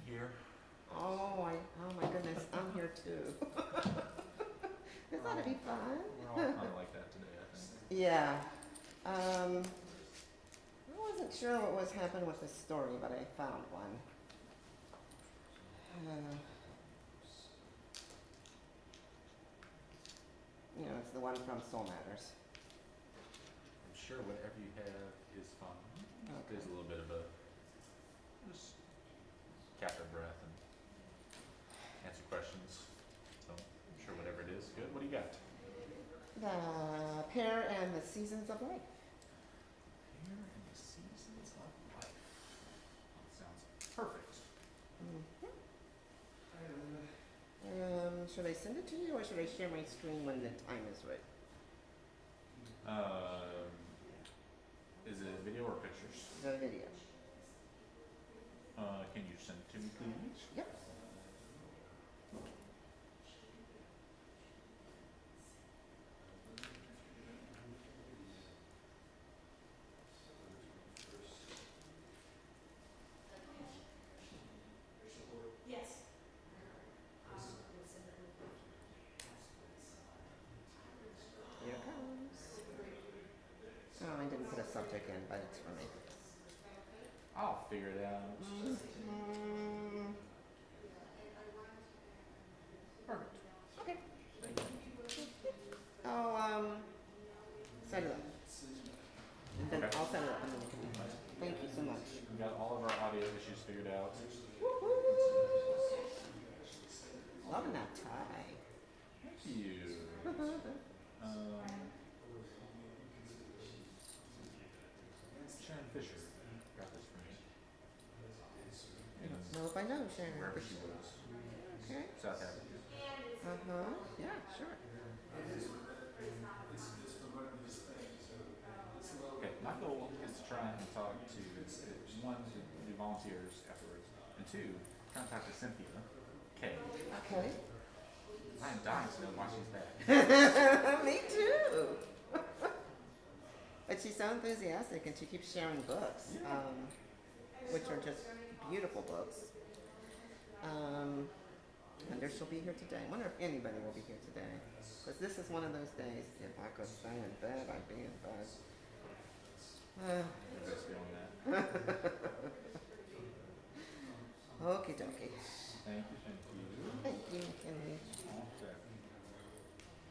here? Oh my goodness, I'm here too. This ought to be fun. We're all kind of like that today, I think. Yeah. I wasn't sure what was happening with this story, but I found one. It's the one from Soul Matters. I'm sure whatever you have is fun. Okay. There's a little bit of a just catch our breath and answer questions. So I'm sure whatever it is, good. What do you got? The Pear and the Seasons of Life. Pear and the Seasons of Life. That sounds perfect. Should I send it to you or should I share my screen when the time is right? Is it video or pictures? The video. Can you send it to me, please? Yep. Here it comes. Oh, I didn't put a subject in, but it's for me. I'll figure it out. Perfect. Okay. Thank you. Set it up. And then Okay. I'll set it up and then you can do it. Thank you so much. We got all of our audio issues figured out. Loving that tie. Thank you. Sharon Fisher got this for me. I don't know if I know Sharon. Wherever she was. Okay. South Africa. Yeah, sure. Okay, my goal is to try and talk to, one, to do volunteers afterwards, and two, try and talk to Cynthia K. Okay. I am dying to know why she's back. Me too. But she's so enthusiastic and she keeps sharing books, which are just beautiful books. I wonder if she'll be here today. I wonder if anybody will be here today. Because this is one of those days, if I could stay in bed, I'd be in bed. Everybody's feeling that. Okie dokie. Thank you, thank you. Thank you, McKinley. Okay. Freaking hot today.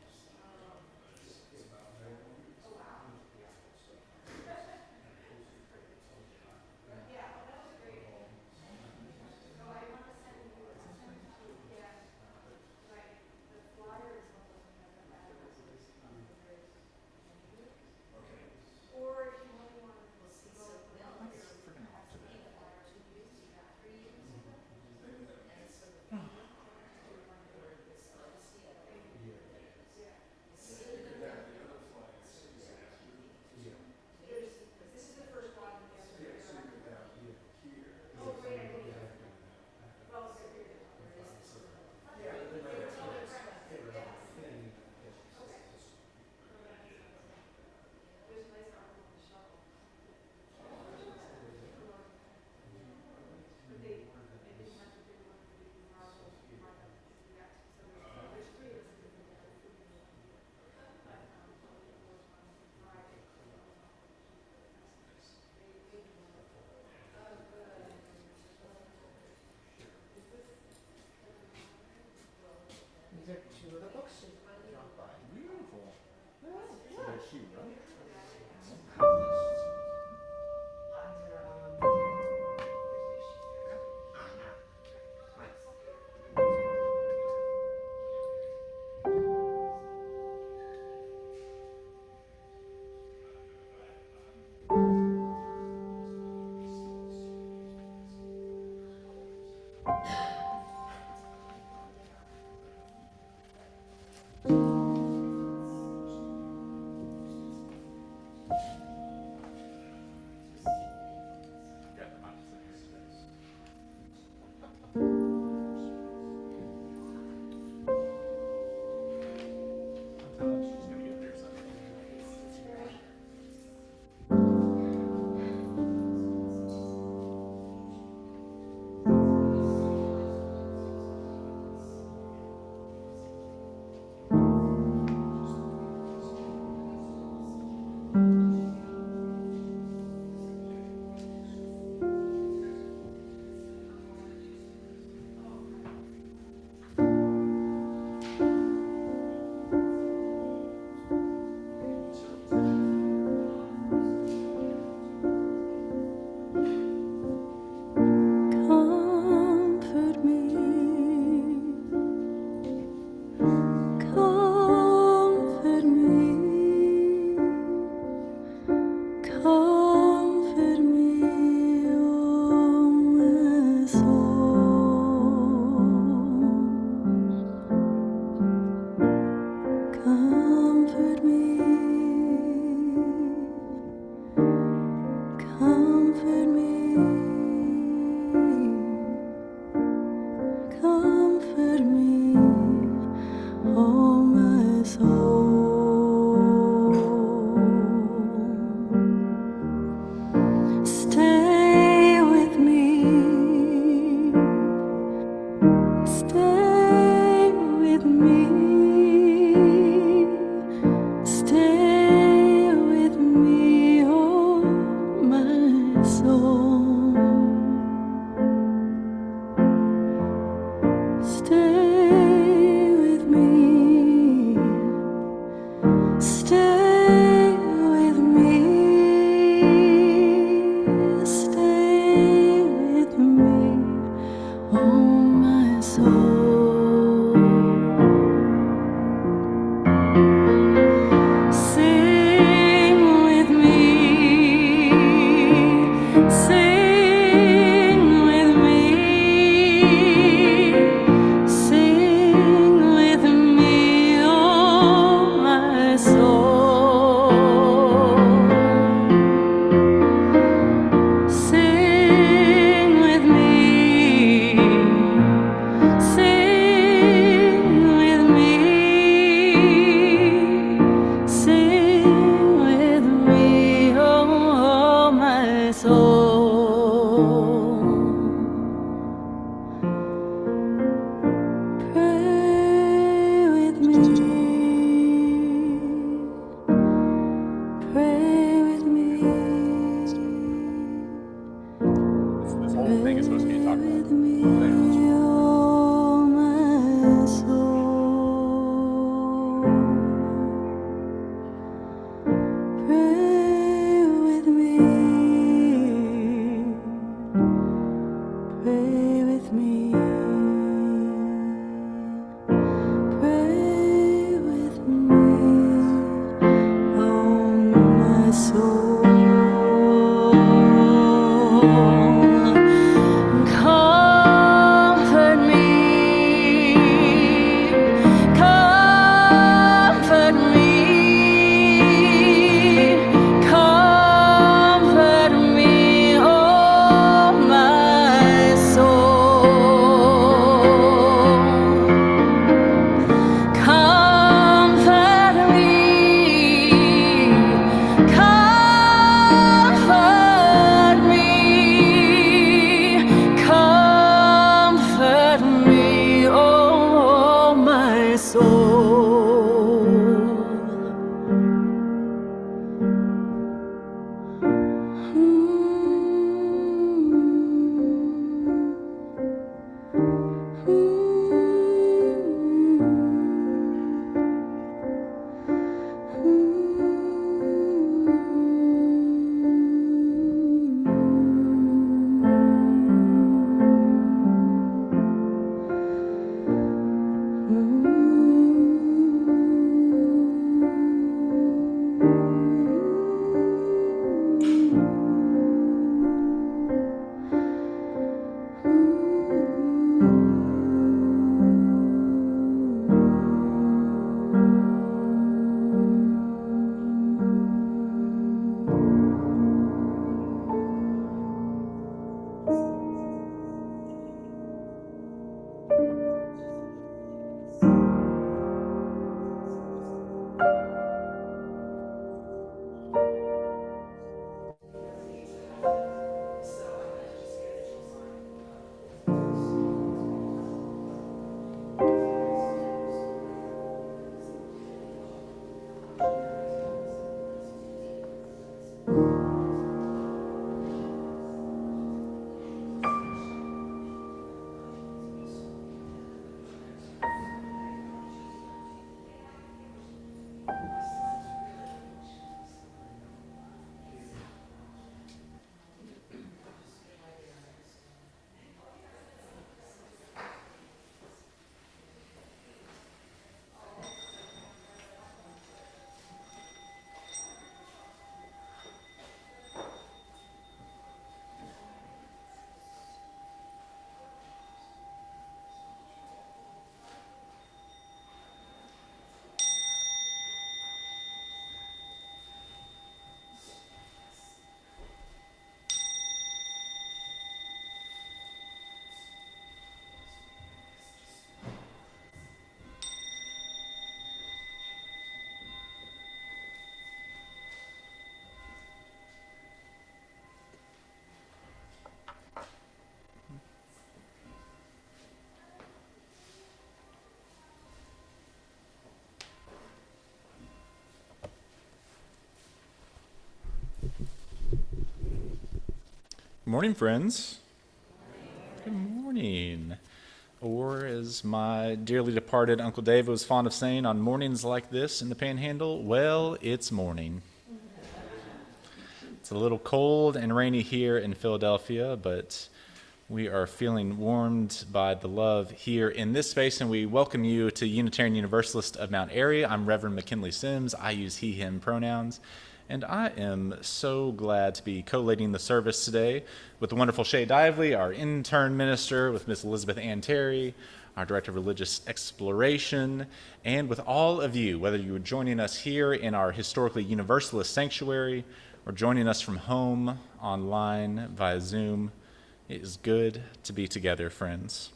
These are two of the books she dropped by. Beautiful. Yeah. That she wrote. Got them out of space. I'm telling you, she's gonna get there someday. talk about. Good morning, friends. Good morning. Or as my dearly departed Uncle Dave was fond of saying on mornings like this in the Panhandle, well, it's morning. It's a little cold and rainy here in Philadelphia, but we are feeling warmed by the love here in this space, and we welcome you to Unitarian Universalist of Mount Airy. I'm Reverend McKinley Sims. I use he, him pronouns. And I am so glad to be co-leading the service today with the wonderful Shay Dively, our intern minister, with Miss Elizabeth Ann Terry, our director of religious exploration, and with all of you, whether you are joining us here in our historically universalist sanctuary or joining us from home, online, via Zoom. It is good to be together, friends.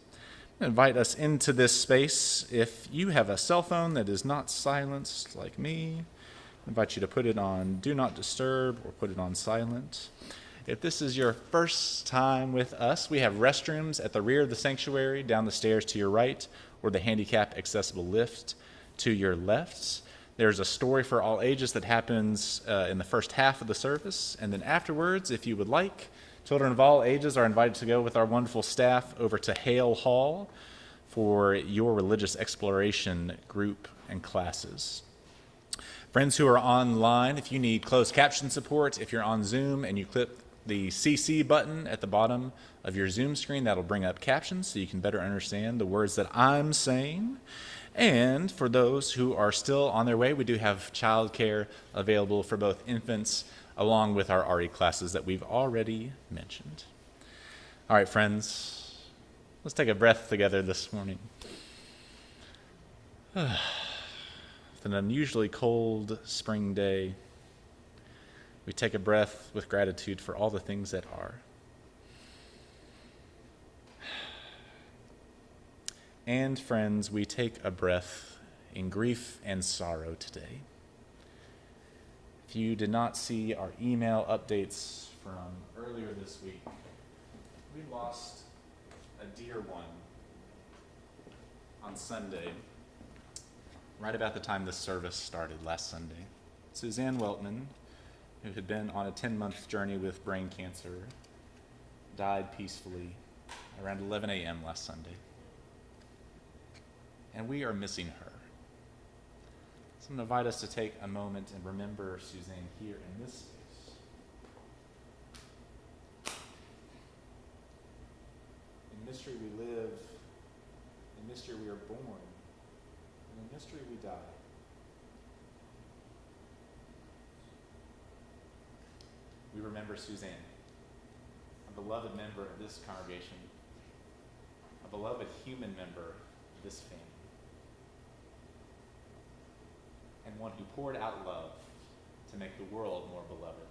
Invite us into this space. If you have a cell phone that is not silenced like me, I invite you to put it on Do Not Disturb or put it on silent. If this is your first time with us, we have restrooms at the rear of the sanctuary, down the stairs to your right, or the handicap accessible lift to your left. There's a story for all ages that happens in the first half of the service, and then afterwards, if you would like Children of all ages are invited to go with our wonderful staff over to Hale Hall for your religious exploration group and classes. Friends who are online, if you need closed caption support, if you're on Zoom and you click the CC button at the bottom of your Zoom screen, that'll bring up captions so you can better understand the words that I'm saying. And for those who are still on their way, we do have childcare available for both infants along with our RE classes that we've already mentioned. All right, friends, let's take a breath together this morning. With an unusually cold spring day, we take a breath with gratitude for all the things that are. And friends, we take a breath in grief and sorrow today. If you did not see our email updates from earlier this week, we lost a dear one on Sunday, right about the time the service started last Sunday. Suzanne Weltman, who had been on a 10-month journey with brain cancer, died peacefully around 11 a.m. last Sunday. And we are missing her. So I'm going to invite us to take a moment and remember Suzanne here in this space. In mystery we live, in mystery we are born, and in mystery we die. We remember Suzanne, a beloved member of this congregation, a beloved human member of this family, and one who poured out love to make the world more beloved.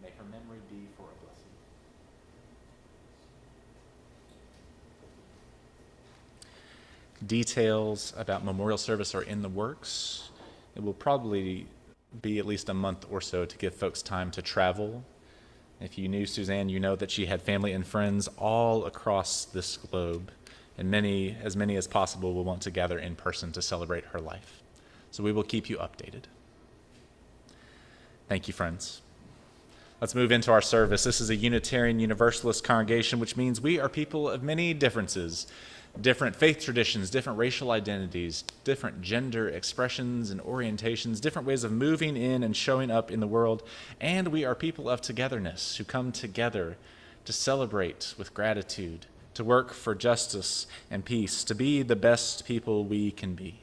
May her memory be for a blessing. Details about memorial service are in the works. It will probably be at least a month or so to give folks time to travel. If you knew Suzanne, you know that she had family and friends all across this globe, and many as possible will want to gather in person to celebrate her life. So we will keep you updated. Thank you, friends. Let's move into our service. This is a Unitarian Universalist congregation, which means we are people of many differences, different faith traditions, different racial identities, different gender expressions and orientations, different ways of moving in and showing up in the world, and we are people of togetherness who come together to celebrate with gratitude, to work for justice and peace, to be the best people we can be.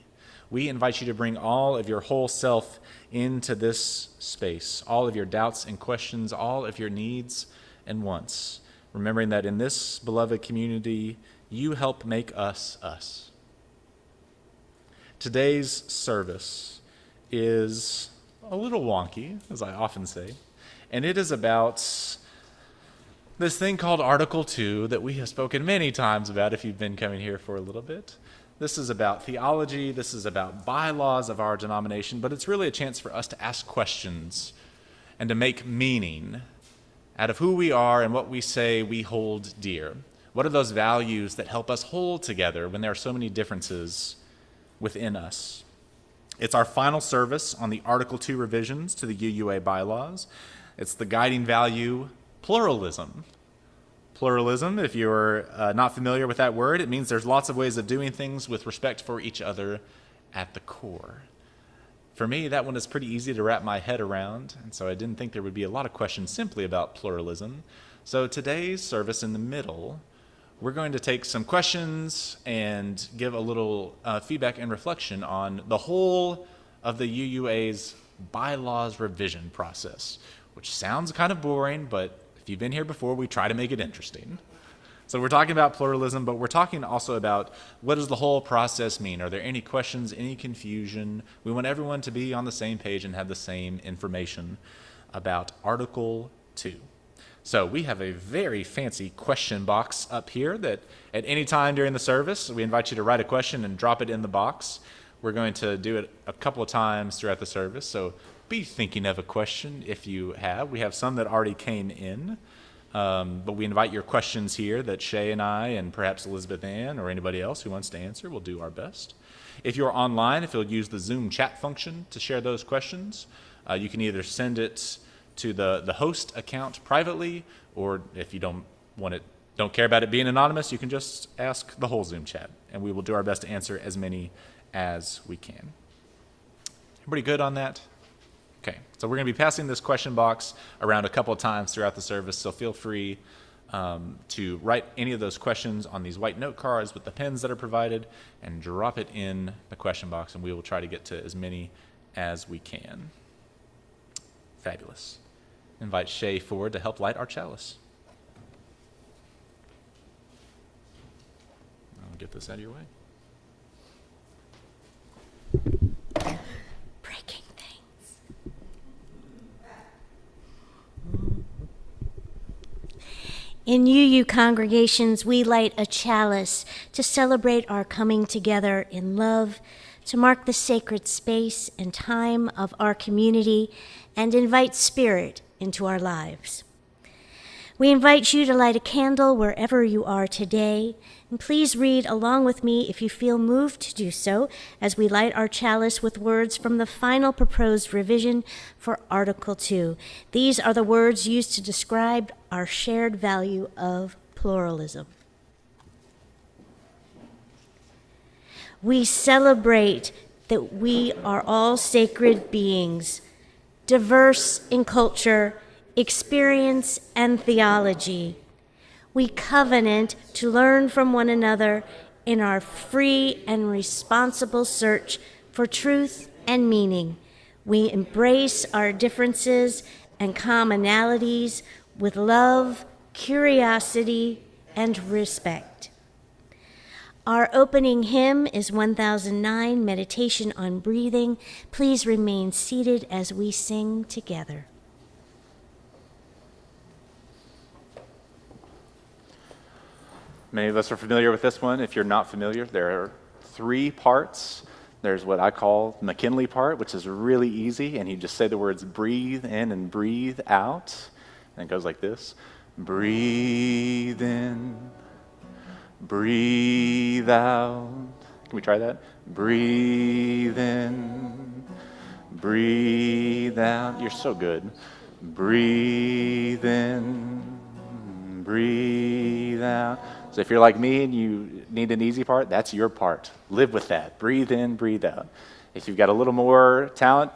We invite you to bring all of your whole self into this space, all of your doubts and questions, all of your needs and wants, remembering that in this beloved community, you help make us us. Today's service is a little wonky, as I often say, and it is about this thing called Article 2 that we have spoken many times about if you've been coming here for a little bit. This is about theology, this is about bylaws of our denomination, but it's really a chance for us to ask questions and to make meaning out of who we are and what we say we hold dear. What are those values that help us hold together when there are so many differences within us? It's our final service on the Article 2 revisions to the UUA bylaws. It's the guiding value, pluralism. Pluralism, if you're not familiar with that word, it means there's lots of ways of doing things with respect for each other at the core. For me, that one is pretty easy to wrap my head around, and so I didn't think there would be a lot of questions simply about pluralism. So today's service in the middle, we're going to take some questions and give a little feedback and reflection on the whole of the UUA's bylaws revision process, which sounds kind of boring, but if you've been here before, we try to make it interesting. So we're talking about pluralism, but we're talking also about what does the whole process mean? Are there any questions, any confusion? We want everyone to be on the same page and have the same information about Article 2. So we have a very fancy question box up here that at any time during the service, we invite you to write a question and drop it in the box. We're going to do it a couple of times throughout the service, so be thinking of a question if you have. We have some that already came in, but we invite your questions here that Shay and I and perhaps Elizabeth Ann or anybody else who wants to answer. We'll do our best. If you're online, if you'll use the Zoom chat function to share those questions, you can either send it to the host account privately, or if you don't care about it being anonymous, you can just ask the whole Zoom chat, and we will do our best to answer as many as we can. Everybody good on that? Okay, so we're going to be passing this question box around a couple of times throughout the service, so feel free to write any of those questions on these white note cards with the pens that are provided and drop it in the question box, and we will try to get to as many as we can. Fabulous. Invite Shay forward to help light our chalice. I'll get this out of your way. Breaking things. In UU congregations, we light a chalice to celebrate our coming together in love, to mark the sacred space and time of our community, and invite spirit into our lives. We invite you to light a candle wherever you are today, and please read along with me if you feel moved to do so as we light our chalice with words from the final proposed revision for Article 2. These are the words used to describe our shared value of pluralism. We celebrate that we are all sacred beings, diverse in culture, experience, and theology. We covenant to learn from one another in our free and responsible search for truth and meaning. We embrace our differences and commonalities with love, curiosity, and respect. Our opening hymn is 1009, Meditation on Breathing. Please remain seated as we sing together. Many of us are familiar with this one. If you're not familiar, there are 3 parts. There's what I call the McKinley part, which is really easy, and you just say the words breathe in and breathe out, and it goes like this. Breathe in, breathe out. Can we try that? Breathe in, breathe out. You're so good. Breathe in, breathe out. So if you're like me and you need an easy part, that's your part. Live with that. Breathe in, breathe out. If you've got a little more talent,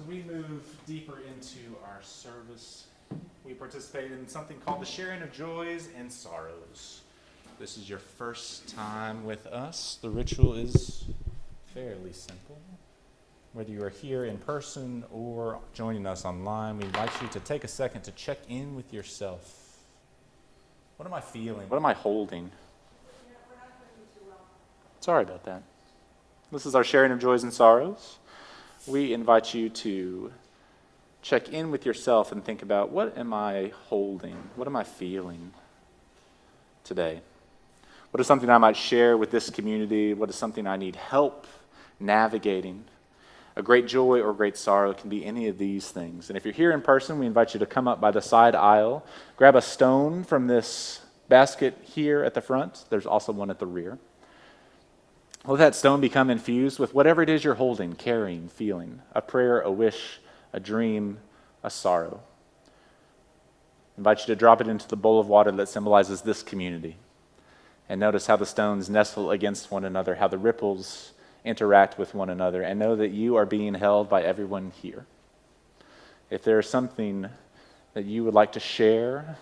as we move deeper into our service, we participate in something called the sharing of joys and sorrows. this is your first time with us, the ritual is fairly simple. Whether you are here in person or joining us online, we invite you to take a second to check in with yourself. What am I feeling? What am I holding? Sorry about that. This is our sharing of joys and sorrows. We invite you to check in with yourself and think about, what am I holding? What am I feeling today? What is something I might share with this community? What is something I need help navigating? A great joy or great sorrow can be any of these things. And if you're here in person, we invite you to come up by the side aisle, grab a stone from this basket here at the front. There's also one at the rear. Let that stone become infused with whatever it is you're holding, carrying, feeling, a prayer, a wish, a dream, a sorrow. I invite you to drop it into the bowl of water that symbolizes this community. And notice how the stones nestle against one another, how the ripples interact with one another, and know that you are being held by everyone here. If there is something that you would like to share,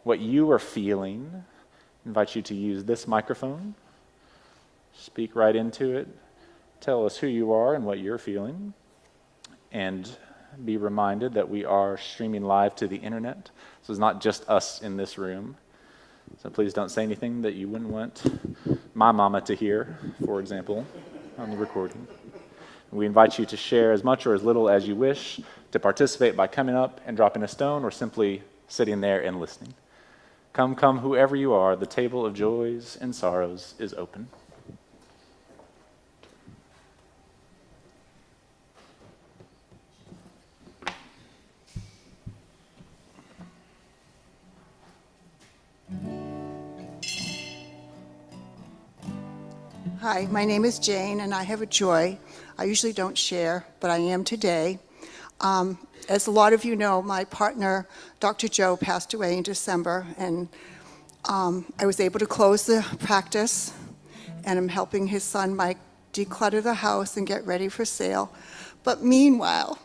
what you are feeling, I invite you to use this microphone. Speak right into it. Tell us who you are and what you're feeling. And be reminded that we are streaming live to the internet. So it's not just us in this room. So please don't say anything that you wouldn't want my mama to hear, for example, on the recording. We invite you to share as much or as little as you wish, to participate by coming up and dropping a stone or simply sitting there and listening. Come, whoever you are, the table of joys and sorrows is open. Hi, my name is Jane, and I have a joy. I usually don't share, but I am today. As a lot of you know, my partner, Dr. Joe, passed away in December, and I was able to close the practice, and I'm helping his son, Mike, declutter the house and get ready for sale. But meanwhile,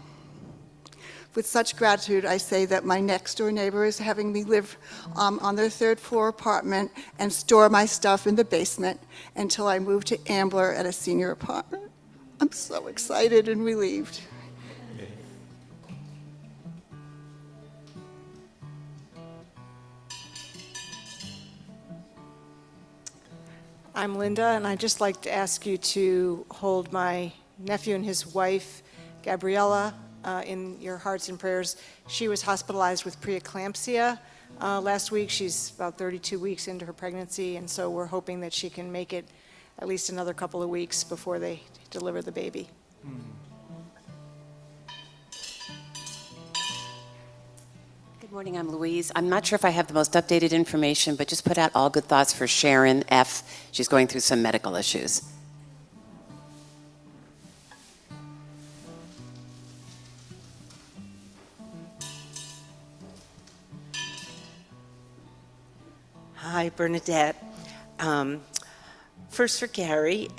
with such gratitude, I say that my next-door neighbor is having me live on their third-floor apartment and store my stuff in the basement until I move to Ambler at a senior apartment. I'm so excited and relieved. I'm Linda, and I'd just like to ask you to hold my nephew and his wife, Gabriella, in your hearts and prayers. She was hospitalized with preeclampsia last week. She's about 32 weeks into her pregnancy, and so we're hoping that she can make it at least another couple of weeks before they deliver the baby. Good morning, I'm Louise. I'm not sure if I have the most updated information, but just put out all good thoughts for Sharon F. She's going through some medical issues. Hi, Bernadette. First for Gary,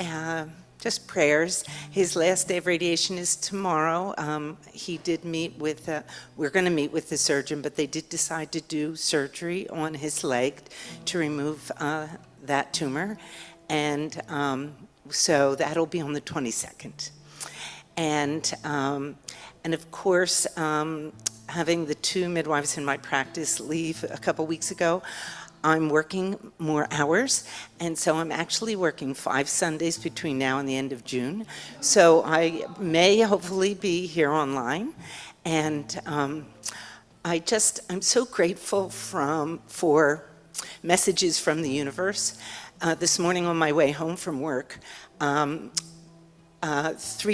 just prayers. His last day of radiation is tomorrow. He did meet with, we're going to meet with the surgeon, but they did decide to do surgery on his leg to remove that tumor. And so that'll be on the 22nd. And of course, having the two midwives in my practice leave a couple weeks ago, I'm working more hours, and so I'm actually working 5 Sundays between now and the end of June. So I may hopefully be here online, and I'm so grateful for messages from the universe. This morning on my way home from work, 3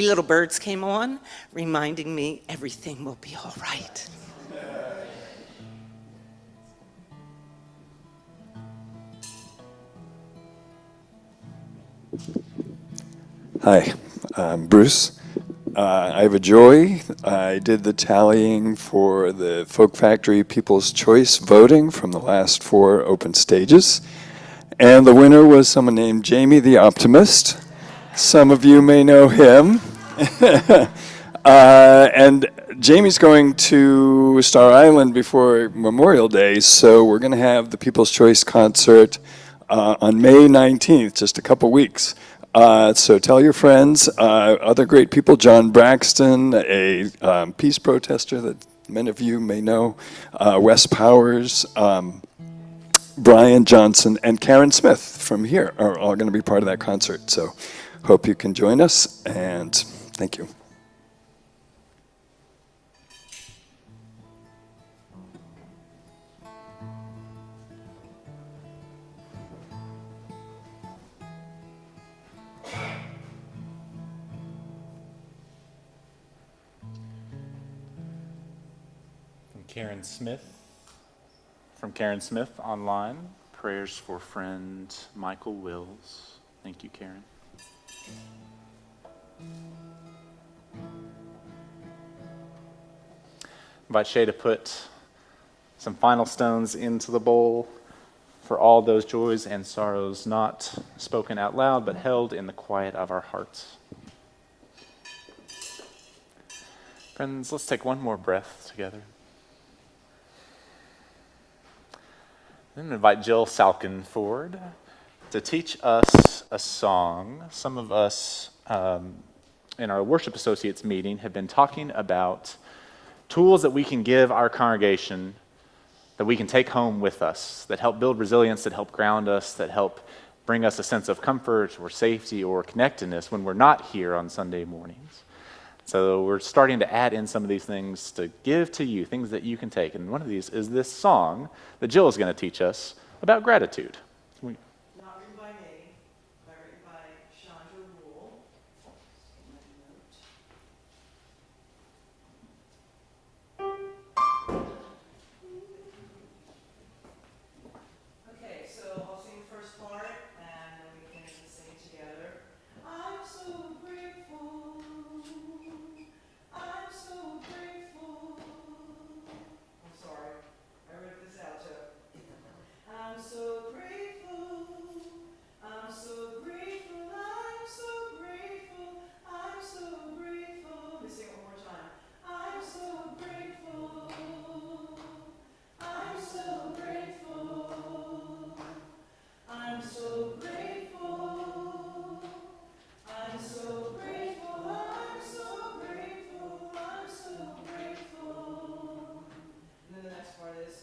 little birds came on, reminding me everything will be all right. Hi, I'm Bruce. I have a joy. I did the tallying for the Folk Factory People's Choice voting from the last 4 open stages. And the winner was someone named Jamie the Optimist. Some of you may know him. And Jamie's going to Star Island before Memorial Day, so we're going to have the People's Choice concert on May 19th, just a couple weeks. So tell your friends, other great people, John Braxton, a peace protester that many of you may know, Wes Powers, Brian Johnson, and Karen Smith from here are all going to be part of that concert. So hope you can join us, and thank you. Karen Smith. From Karen Smith online, prayers for friend Michael Wills. Thank you, Karen. Invite Shay to put some final stones into the bowl for all those joys and sorrows not spoken out loud, but held in the quiet of our hearts. Friends, let's take one more breath together. Then invite Jill Salkin forward to teach us a song. Some of us in our worship associates meeting have been talking about tools that we can give our congregation that we can take home with us, that help build resilience, that help ground us, that help bring us a sense of comfort or safety or connectedness when we're not here on Sunday mornings. So we're starting to add in some of these things to give to you, things that you can take. And one of these is this song that Jill is going to teach us about gratitude. Not written by me, but written by Chandra Rule. Okay, so I'll sing the first part, and then we can sing together. I'm so grateful. I'm so grateful. I'm sorry, I wrote this out too. I'm so grateful. I'm so grateful. I'm so grateful. I'm so grateful. Let me sing it one more time. I'm so grateful. I'm so grateful. I'm so grateful. I'm so grateful. I'm so grateful. I'm so grateful. And then the next part is.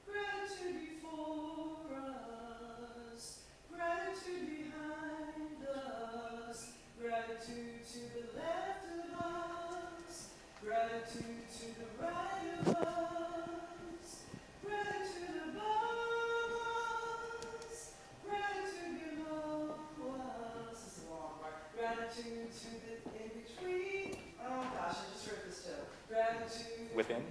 Gratitude before us, gratitude behind us, gratitude to the left of us, gratitude to the right of us, gratitude above us, gratitude below us. This is a long part. Gratitude to the in between. Oh gosh, I just heard this too. Gratitude Within?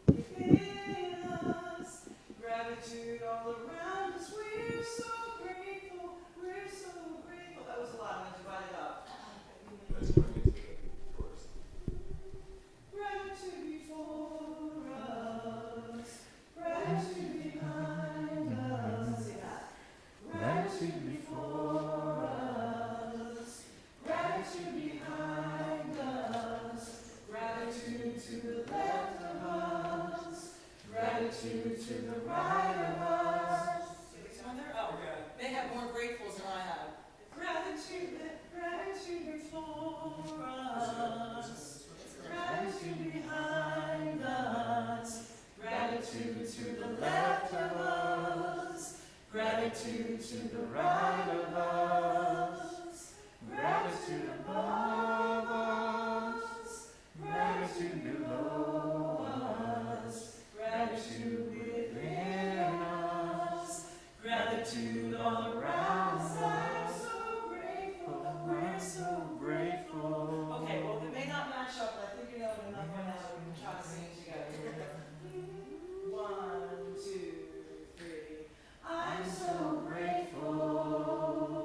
within us, gratitude all around us. We're so grateful. We're so grateful. That was a lot. I'm going to divide it up. Gratitude before us, gratitude behind us. Let's see that. Gratitude before us, gratitude behind us, gratitude to the left of us, gratitude to the right of us. Oh, they have more gratefuls than I have. Gratitude before us, gratitude behind us, gratitude to the left of us, gratitude to the right of us, gratitude above us, gratitude below us, gratitude within us, gratitude all around us. I'm so grateful, we're so grateful. Okay, well, it may not match up, but I think you know it enough right now that we can try to sing it together. 1, 2, 3. I'm so grateful.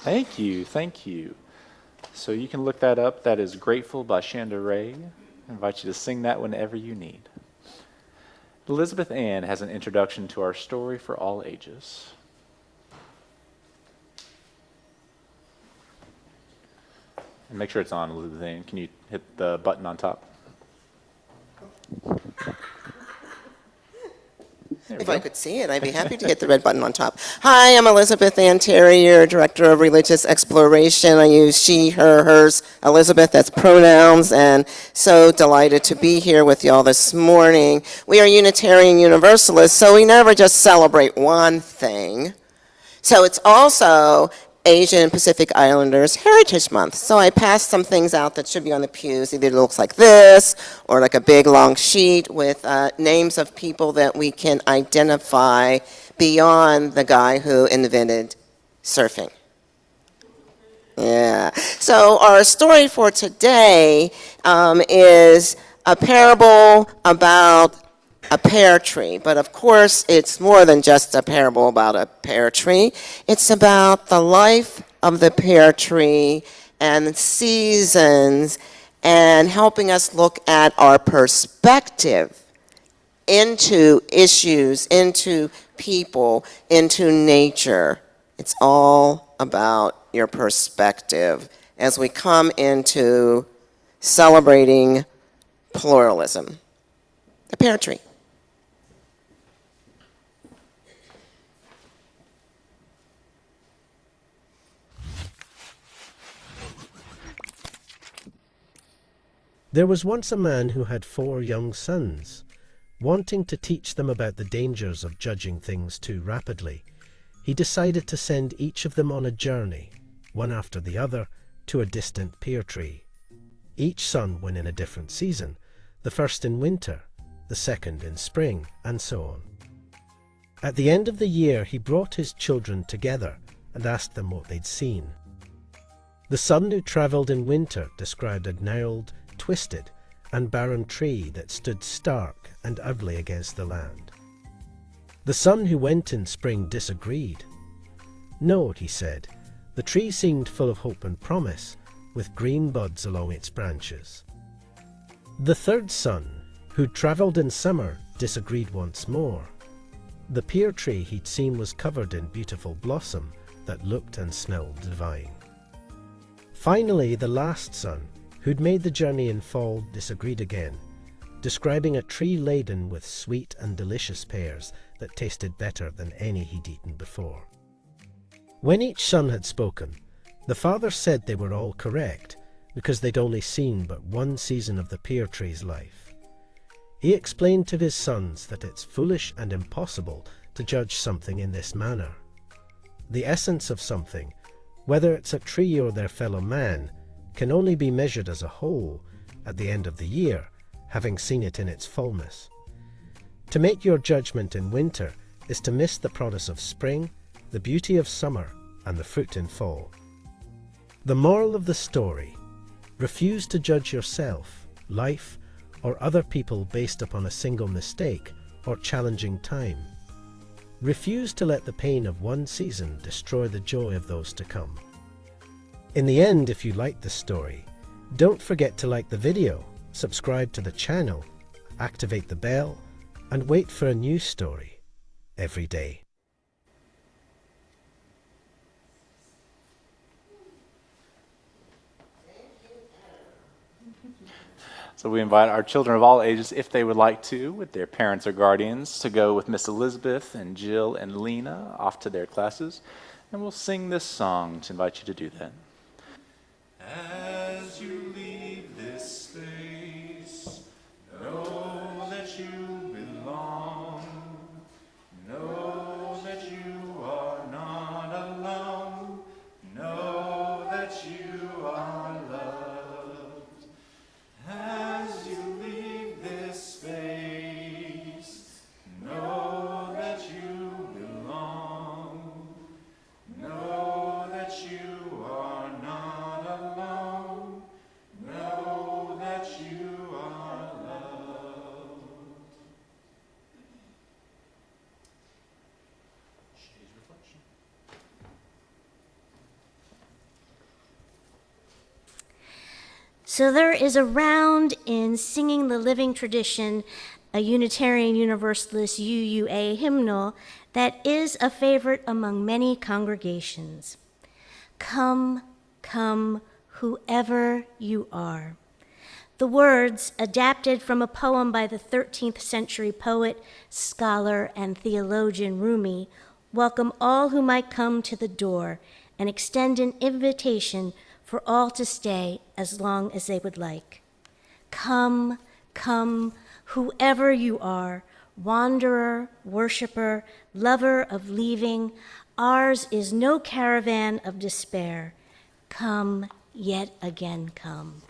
Thank you, thank you. So you can look that up. That is Grateful by Shanda Ray. I invite you to sing that whenever you need. Elizabeth Ann has an introduction to our story for all ages. And make sure it's on, Elizabeth Ann. Can you hit the button on top? If I could see it, I'd be happy to hit the red button on top. Hi, I'm Elizabeth Ann Terry, your Director of Religious Exploration. I use she, her, hers, Elizabeth, that's pronouns, and so delighted to be here with y'all this morning. We are Unitarian Universalists, so we never just celebrate one thing. So it's also Asian Pacific Islanders Heritage Month. So I passed some things out that should be on the pews. Either it looks like this or like a big long sheet with names of people that we can identify beyond the guy who invented surfing. Yeah. So our story for today is a parable about a pear tree, but of course it's more than just a parable about a pear tree. It's about the life of the pear tree and seasons and helping us look at our perspective into issues, into people, into nature. It's all about your perspective as we come into celebrating pluralism. The pear tree. There was once a man who had 4 young sons. Wanting to teach them about the dangers of judging things too rapidly, he decided to send each of them on a journey, one after the other, to a distant pear tree. Each son went in a different season, the first in winter, the second in spring, and so on. At the end of the year, he brought his children together and asked them what they'd seen. The son who travelled in winter described a gnarled, twisted, and barren tree that stood stark and ugly against the land. The son who went in spring disagreed. No, he said, the tree seemed full of hope and promise, with green buds along its branches. The third son, who travelled in summer, disagreed once more. The pear tree he'd seen was covered in beautiful blossom that looked and smelled divine. Finally, the last son, who'd made the journey in fall, disagreed again, describing a tree laden with sweet and delicious pears that tasted better than any he'd eaten before. When each son had spoken, the father said they were all correct, because they'd only seen but one season of the pear tree's life. He explained to his sons that it's foolish and impossible to judge something in this manner. The essence of something, whether it's a tree or their fellow man, can only be measured as a whole at the end of the year, having seen it in its fullness. To make your judgment in winter is to miss the promise of spring, the beauty of summer, and the fruit in fall. The moral of the story: refuse to judge yourself, life, or other people based upon a single mistake or challenging time. Refuse to let the pain of one season destroy the joy of those to come. In the end, if you liked the story, don't forget to like the video, subscribe to the channel, activate the bell, and wait for a new story every day. So we invite our children of all ages, if they would like to, with their parents or guardians, to go with Miss Elizabeth and Jill and Lena off to their classes, and we'll sing this song to invite you to do that. As you leave this space, know that you belong. Know that you are not alone. Know that you are loved. As you leave this space, know that you belong. Know that you are not alone. So there is a round in Singing the Living Tradition, a Unitarian Universalist UUA hymnal that is a favorite among many congregations. Come, come, whoever you are. The words, adapted from a poem by the 13th century poet, scholar, and theologian Rumi, welcome all who might come to the door and extend an invitation for all to stay as long as they would like. Come, come, whoever you are, wanderer, worshiper, lover of leaving, ours is no caravan of despair. Come, yet again come.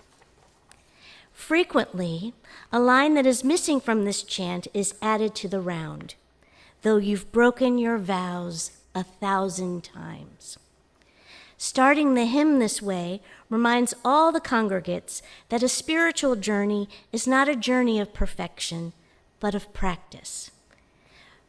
Frequently, a line that is missing from this chant is added to the round, though you've broken your vows 1,000 times. Starting the hymn this way reminds all the congregates that a spiritual journey is not a journey of perfection, but of practice.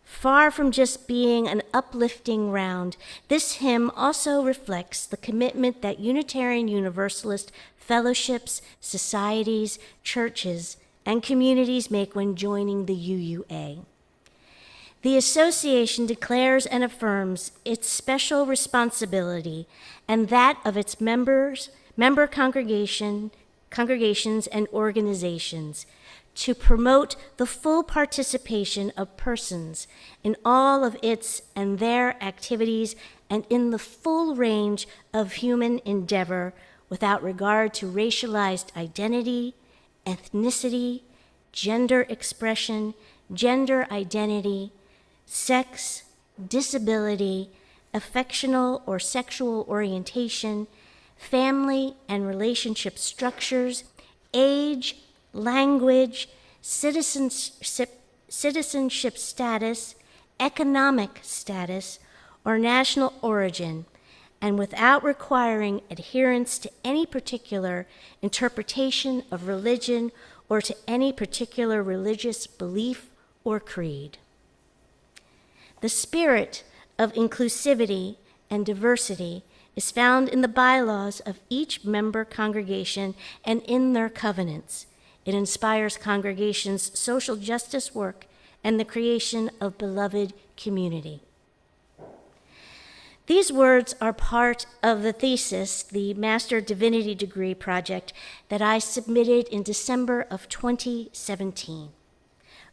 Far from just being an uplifting round, this hymn also reflects the commitment that Unitarian Universalist fellowships, societies, churches, and communities make when joining the UUA. The association declares and affirms its special responsibility and that of its member congregations and organizations to promote the full participation of persons in all of its and their activities and in the full range of human endeavor without regard to racialized identity, ethnicity, gender expression, gender identity, sex, disability, affectional or sexual orientation, family and relationship structures, age, language, citizenship status, economic status, or national origin, and without requiring adherence to any particular interpretation of religion or to any particular religious belief or creed. The spirit of inclusivity and diversity is found in the bylaws of each member congregation and in their covenants. It inspires congregations' social justice work and the creation of beloved community. These words are part of the thesis, the Master Divinity Degree project that I submitted in December of 2017.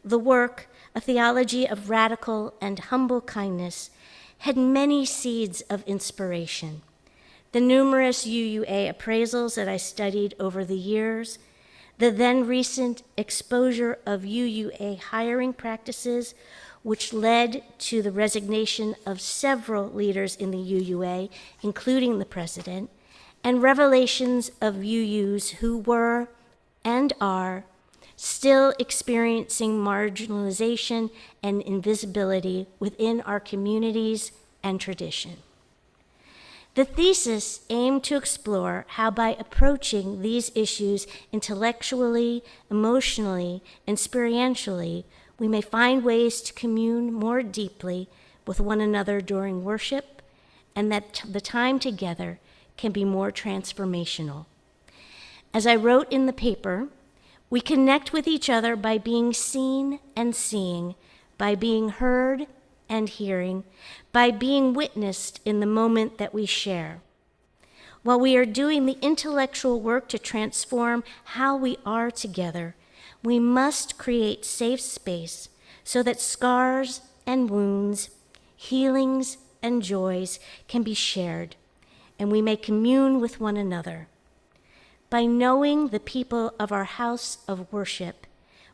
The work, A Theology of Radical and Humble Kindness, had many seeds of inspiration. The numerous UUA appraisals that I studied over the years, the then recent exposure of UUA hiring practices, which led to the resignation of several leaders in the UUA, including the president, and revelations of UUs who were and are still experiencing marginalization and invisibility within our communities and tradition. The thesis aimed to explore how by approaching these issues intellectually, emotionally, and experientially, we may find ways to commune more deeply with one another during worship, and that the time together can be more transformational. As I wrote in the paper, we connect with each other by being seen and seeing, by being heard and hearing, by being witnessed in the moment that we share. While we are doing the intellectual work to transform how we are together, we must create safe space so that scars and wounds, healings and joys can be shared, and we may commune with one another. By knowing the people of our house of worship,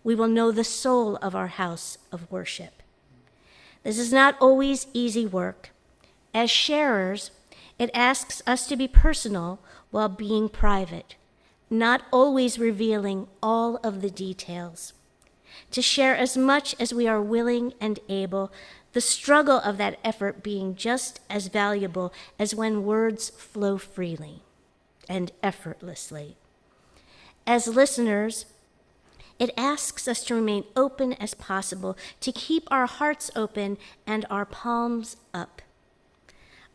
we will know the soul of our house of worship. This is not always easy work. As sharers, it asks us to be personal while being private, not always revealing all of the details. To share as much as we are willing and able, the struggle of that effort being just as valuable as when words flow freely and effortlessly. As listeners, it asks us to remain open as possible, to keep our hearts open and our palms up.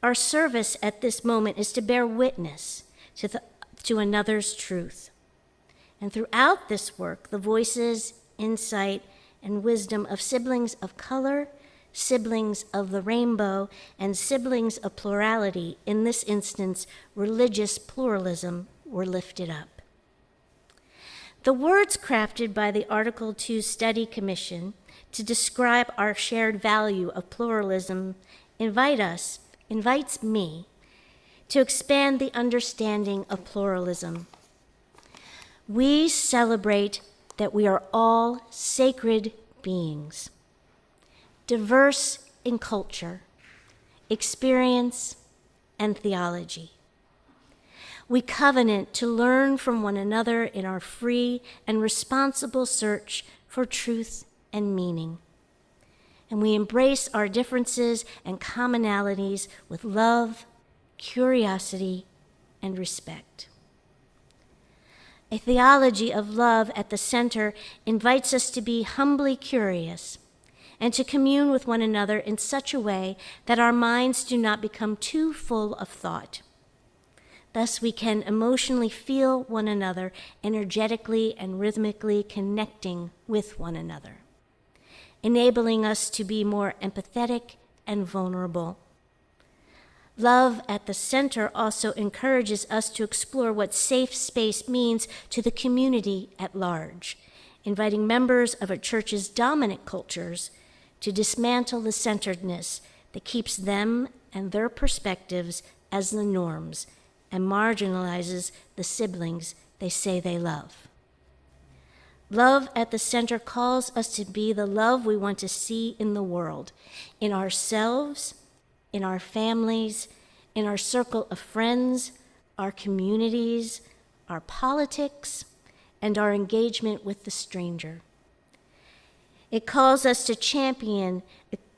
Our service at this moment is to bear witness to another's truth. And throughout this work, the voices, insight, and wisdom of siblings of color, siblings of the rainbow, and siblings of plurality, in this instance, religious pluralism, were lifted up. The words crafted by the Article 2 Study Commission to describe our shared value of pluralism invites me to expand the understanding of pluralism. We celebrate that we are all sacred beings, diverse in culture, experience, and theology. We covenant to learn from one another in our free and responsible search for truth and meaning. And we embrace our differences and commonalities with love, curiosity, and respect. A theology of love at the center invites us to be humbly curious and to commune with one another in such a way that our minds do not become too full of thought. Thus, we can emotionally feel one another, energetically and rhythmically connecting with one another, enabling us to be more empathetic and vulnerable. Love at the center also encourages us to explore what safe space means to the community at large, inviting members of a church's dominant cultures to dismantle the centeredness that keeps them and their perspectives as the norms and marginalizes the siblings they say they love. Love at the center calls us to be the love we want to see in the world, in ourselves, in our families, in our circle of friends, our communities, our politics, and our engagement with the stranger. It calls us to champion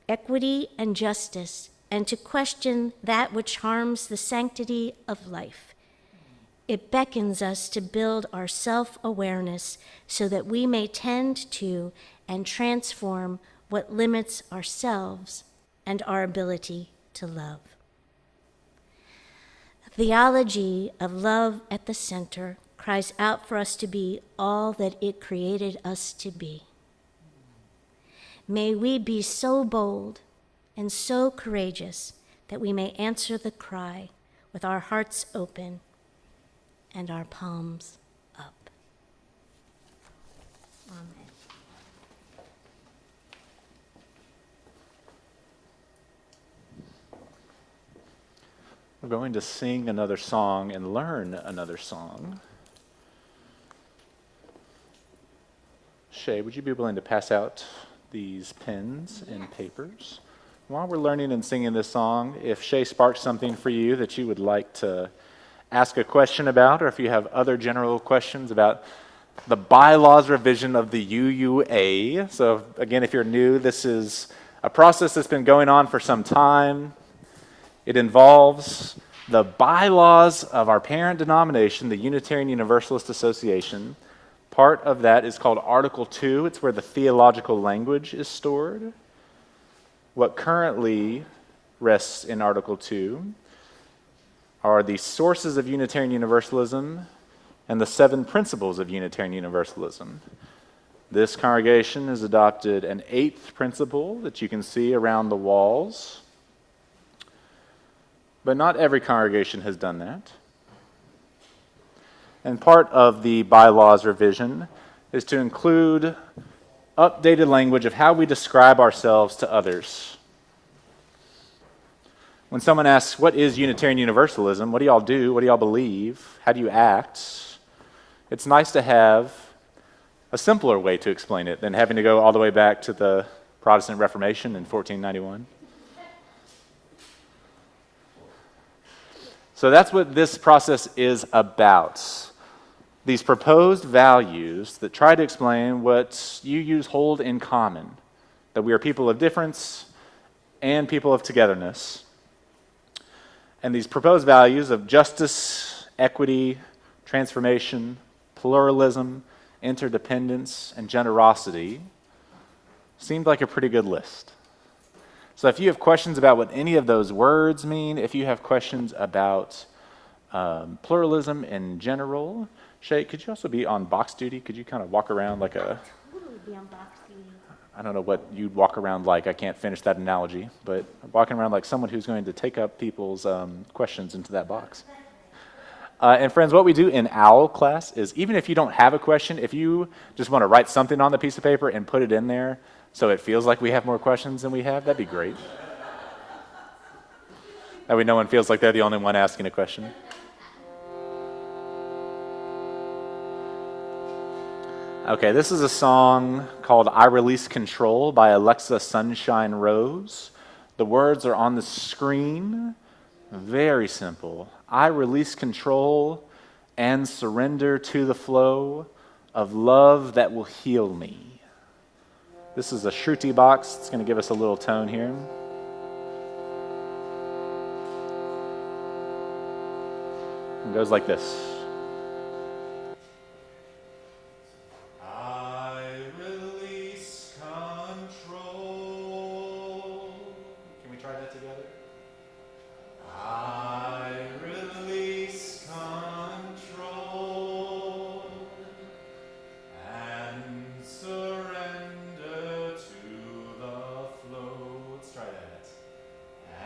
equity and justice and to question that which harms the sanctity of life. It beckons us to build our self-awareness so that we may tend to and transform what limits ourselves and our ability to love. A theology of love at the center cries out for us to be all that it created us to be. May we be so bold and so courageous that we may answer the cry with our hearts open and our palms up. Amen. We're going to sing another song and learn another song. Shay, would you be willing to pass out these pens and papers? While we're learning and singing this song, if Shay sparks something for you that you would like to ask a question about, or if you have other general questions about the bylaws revision of the UUA. So again, if you're new, this is a process that's been going on for some time. It involves the bylaws of our parent denomination, the Unitarian Universalist Association. Part of that is called Article 2. It's where the theological language is stored. What currently rests in Article 2 are the sources of Unitarian Universalism and the 7 principles of Unitarian Universalism. This congregation has adopted an 8th principle that you can see around the walls, but not every congregation has done that. And part of the bylaws revision is to include updated language of how we describe ourselves to others. When someone asks, what is Unitarian Universalism? What do y'all do? What do y'all believe? How do you act? It's nice to have a simpler way to explain it than having to go all the way back to the Protestant Reformation in 1491. So that's what this process is about. These proposed values that try to explain what UUs hold in common, that we are people of difference and people of togetherness. And these proposed values of justice, equity, transformation, pluralism, interdependence, and generosity seemed like a pretty good list. So if you have questions about what any of those words mean, if you have questions about pluralism in general, Shay, could you also be on box duty? Could you kind of walk around like a, Totally be on box duty. I don't know what you'd walk around like. I can't finish that analogy, but walking around like someone who's going to take up people's questions into that box. And friends, what we do in OWL class is even if you don't have a question, if you just want to write something on the piece of paper and put it in there so it feels like we have more questions than we have, that'd be great. That way no one feels like they're the only one asking a question. Okay, this is a song called I Release Control by Alexa Sunshine Rose. The words are on the screen. Very simple. I release control and surrender to the flow of love that will heal me. This is a Shruti box. It's going to give us a little tone here. It goes like this. I release control. Can we try that together? I release control and surrender to the flow. Let's try that.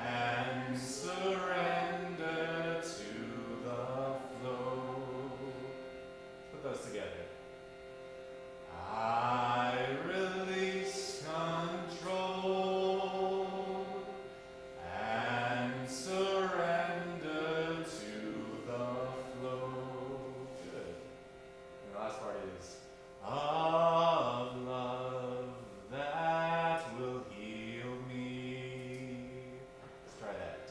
And surrender to the flow. Put those together. I release control and surrender to the flow. Good. And the last part is of love that will heal me. Let's try that.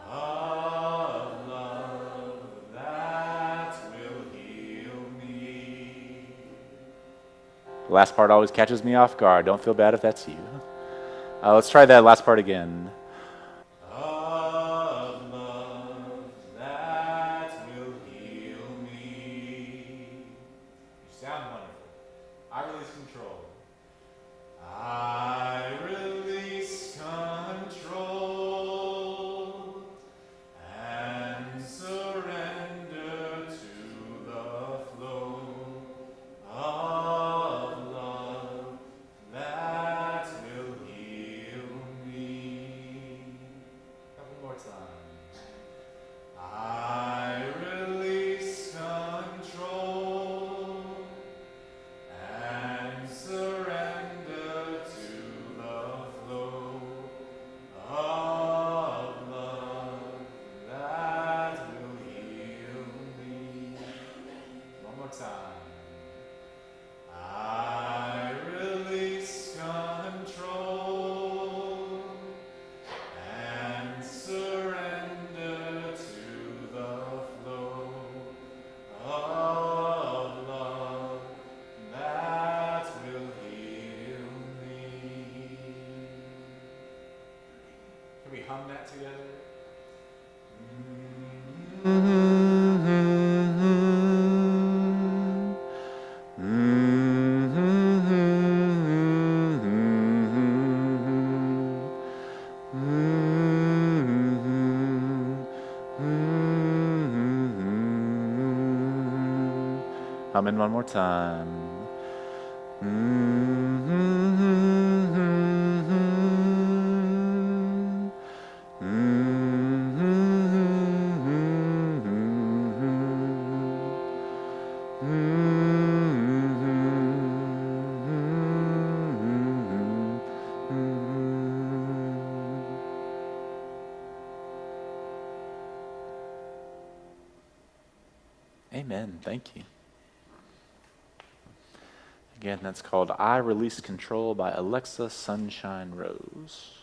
Of love that will heal me. The last part always catches me off guard. Don't feel bad if that's you. Let's try that last part again. Of love that will heal me. You sound wonderful. I release control. I release control and surrender to the flow of love that will heal me. A couple more times. I release control and surrender to the flow of love that will heal me. One more time. I release control and surrender to the flow of love that will heal me. Can we hum that together? Humming one more time. Amen. Thank you. Again, that's called I Release Control by Alexa Sunshine Rose.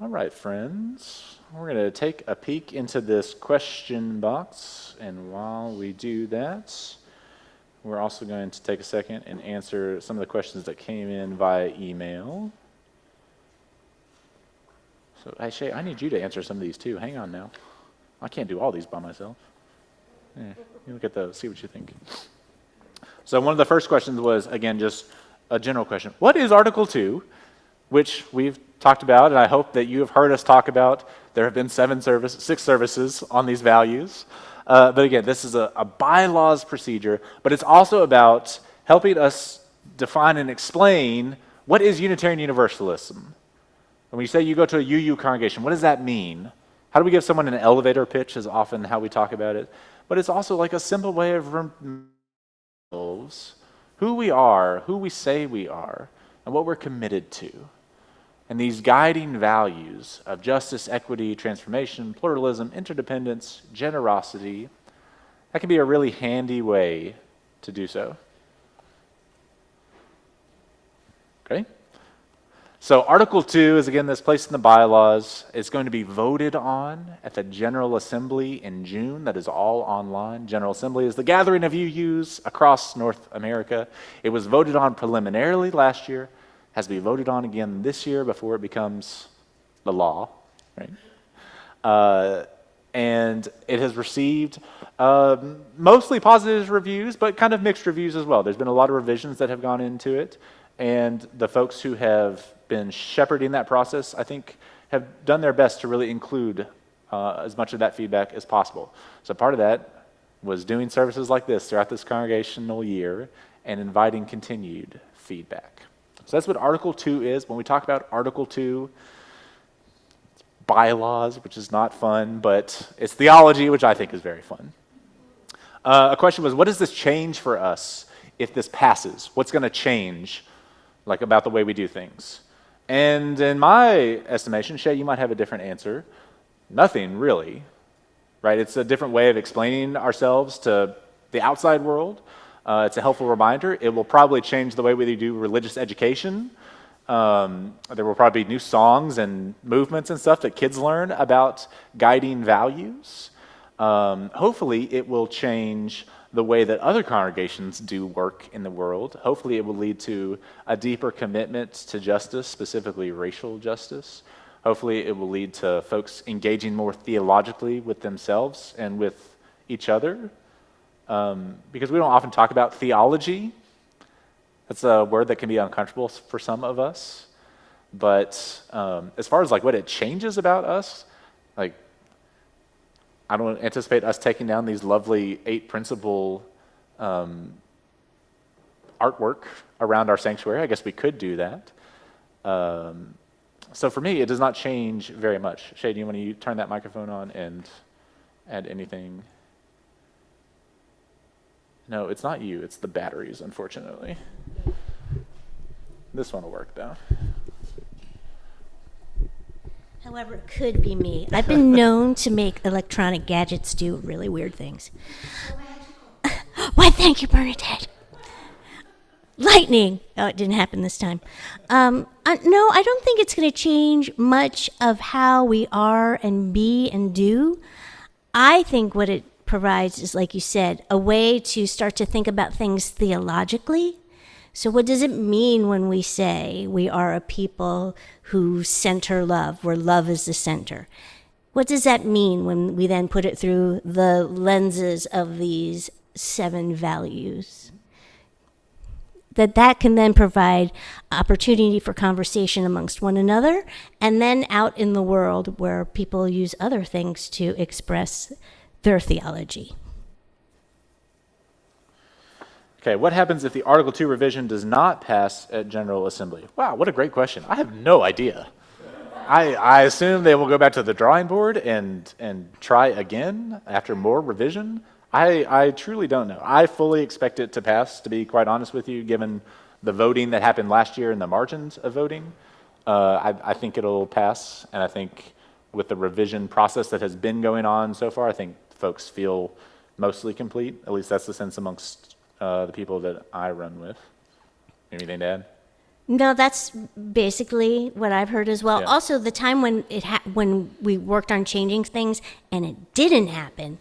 All right, friends. We're going to take a peek into this question box. And while we do that, we're also going to take a second and answer some of the questions that came in via email. So, hey, Shay, I need you to answer some of these too. Hang on now. I can't do all these by myself. Yeah, you look at those, see what you think. So one of the first questions was, again, just a general question. What is Article 2, which we've talked about, and I hope that you have heard us talk about. There have been 6 services on these values. But again, this is a bylaws procedure, but it's also about helping us define and explain what is Unitarian Universalism. And when you say you go to a UU congregation, what does that mean? How do we give someone an elevator pitch is often how we talk about it. But it's also like a simple way of remembering who we are, who we say we are, and what we're committed to. And these guiding values of justice, equity, transformation, pluralism, interdependence, generosity, that can be a really handy way to do so. Okay? So Article 2 is, again, this place in the bylaws. It's going to be voted on at the General Assembly in June. That is all online. General Assembly is the gathering of UUs across North America. It was voted on preliminarily last year, has to be voted on again this year before it becomes the law, right? And it has received mostly positive reviews, but kind of mixed reviews as well. There's been a lot of revisions that have gone into it, and the folks who have been shepherding that process, I think, have done their best to really include as much of that feedback as possible. So part of that was doing services like this throughout this congregational year and inviting continued feedback. So that's what Article 2 is. When we talk about Article 2, it's bylaws, which is not fun, but it's theology, which I think is very fun. A question was, what does this change for us if this passes? What's going to change, like, about the way we do things? And in my estimation, Shay, you might have a different answer. Nothing, really, right? It's a different way of explaining ourselves to the outside world. It's a helpful reminder. It will probably change the way we do religious education. There will probably be new songs and movements and stuff that kids learn about guiding values. Hopefully, it will change the way that other congregations do work in the world. Hopefully, it will lead to a deeper commitment to justice, specifically racial justice. Hopefully, it will lead to folks engaging more theologically with themselves and with each other. Because we don't often talk about theology. That's a word that can be uncomfortable for some of us. But as far as like what it changes about us, like, I don't anticipate us taking down these lovely 8 principle artwork around our sanctuary. I guess we could do that. So for me, it does not change very much. Shay, do you want to turn that microphone on and add anything? No, it's not you. It's the batteries, unfortunately. This one will work, though. However, it could be me. I've been known to make electronic gadgets do really weird things. Why, thank you, Bernadette. Lightning. Oh, it didn't happen this time. No, I don't think it's going to change much of how we are and be and do. I think what it provides is, like you said, a way to start to think about things theologically. So what does it mean when we say we are a people who center love, where love is the center? What does that mean when we then put it through the lenses of these 7 values? That can then provide opportunity for conversation amongst one another, and then out in the world where people use other things to express their theology. Okay, what happens if the Article 2 revision does not pass at General Assembly? Wow, what a great question. I have no idea. I assume they will go back to the drawing board and try again after more revision. I truly don't know. I fully expect it to pass, to be quite honest with you, given the voting that happened last year and the margins of voting. I think it'll pass, and I think with the revision process that has been going on so far, I think folks feel mostly complete. At least that's the sense amongst the people that I run with. Anything to add? No, that's basically what I've heard as well. Yeah. Also, the time when when we worked on changing things and it didn't happen,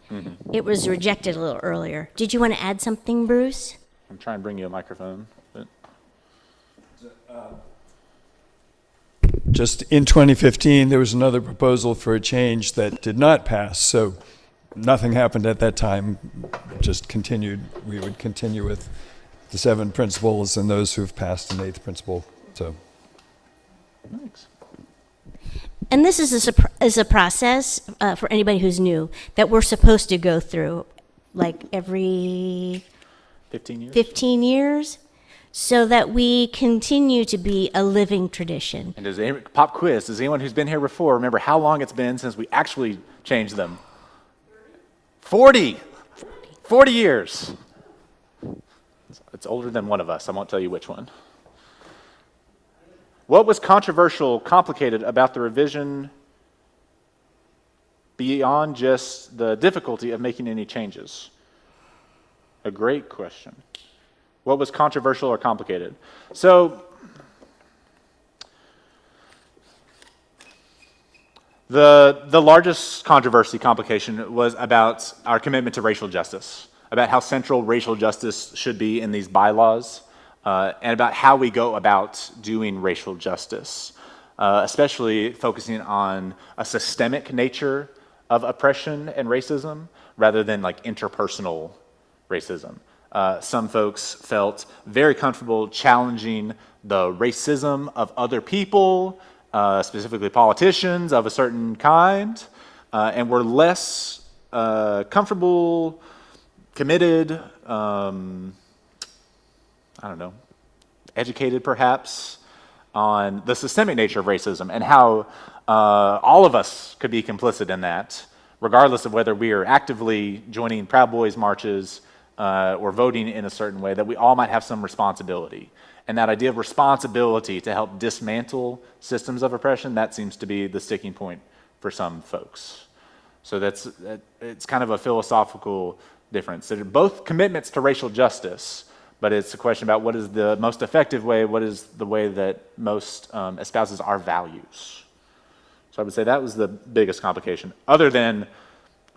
it was rejected a little earlier. Did you want to add something, Bruce? I'm trying to bring you a microphone. But... Just in 2015, there was another proposal for a change that did not pass, so nothing happened at that time, just continued. We would continue with the 7 principles and those who've passed an 8th principle. So, Thanks. And this is a process for anybody who's new that we're supposed to go through like every 15 years? 15 years so that we continue to be a living tradition. And pop quiz, does anyone who's been here before remember how long it's been since we actually changed them? 40! 40 years. It's older than one of us. I won't tell you which one. What was controversial, complicated about the revision beyond just the difficulty of making any changes? A great question. What was controversial or complicated? So, the largest controversy, complication, was about our commitment to racial justice, about how central racial justice should be in these bylaws, and about how we go about doing racial justice, especially focusing on a systemic nature of oppression and racism rather than like interpersonal racism. Some folks felt very comfortable challenging the racism of other people, specifically politicians of a certain kind, and were less comfortable, committed, educated perhaps, on the systemic nature of racism and how all of us could be complicit in that, regardless of whether we are actively joining Proud Boys marches or voting in a certain way, that we all might have some responsibility. And that idea of responsibility to help dismantle systems of oppression, that seems to be the sticking point for some folks. So it's kind of a philosophical difference. They're both commitments to racial justice, but it's a question about what is the most effective way, what is the way that most espouses our values. So I would say that was the biggest complication. Other than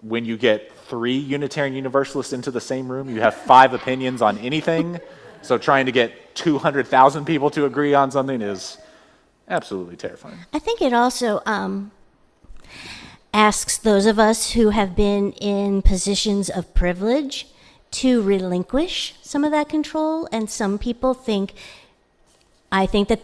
when you get 3 Unitarian Universalists into the same room, you have 5 opinions on anything. So trying to get 200,000 people to agree on something is absolutely terrifying. I think it also asks those of us who have been in positions of privilege to relinquish some of that control. And some people think, I think that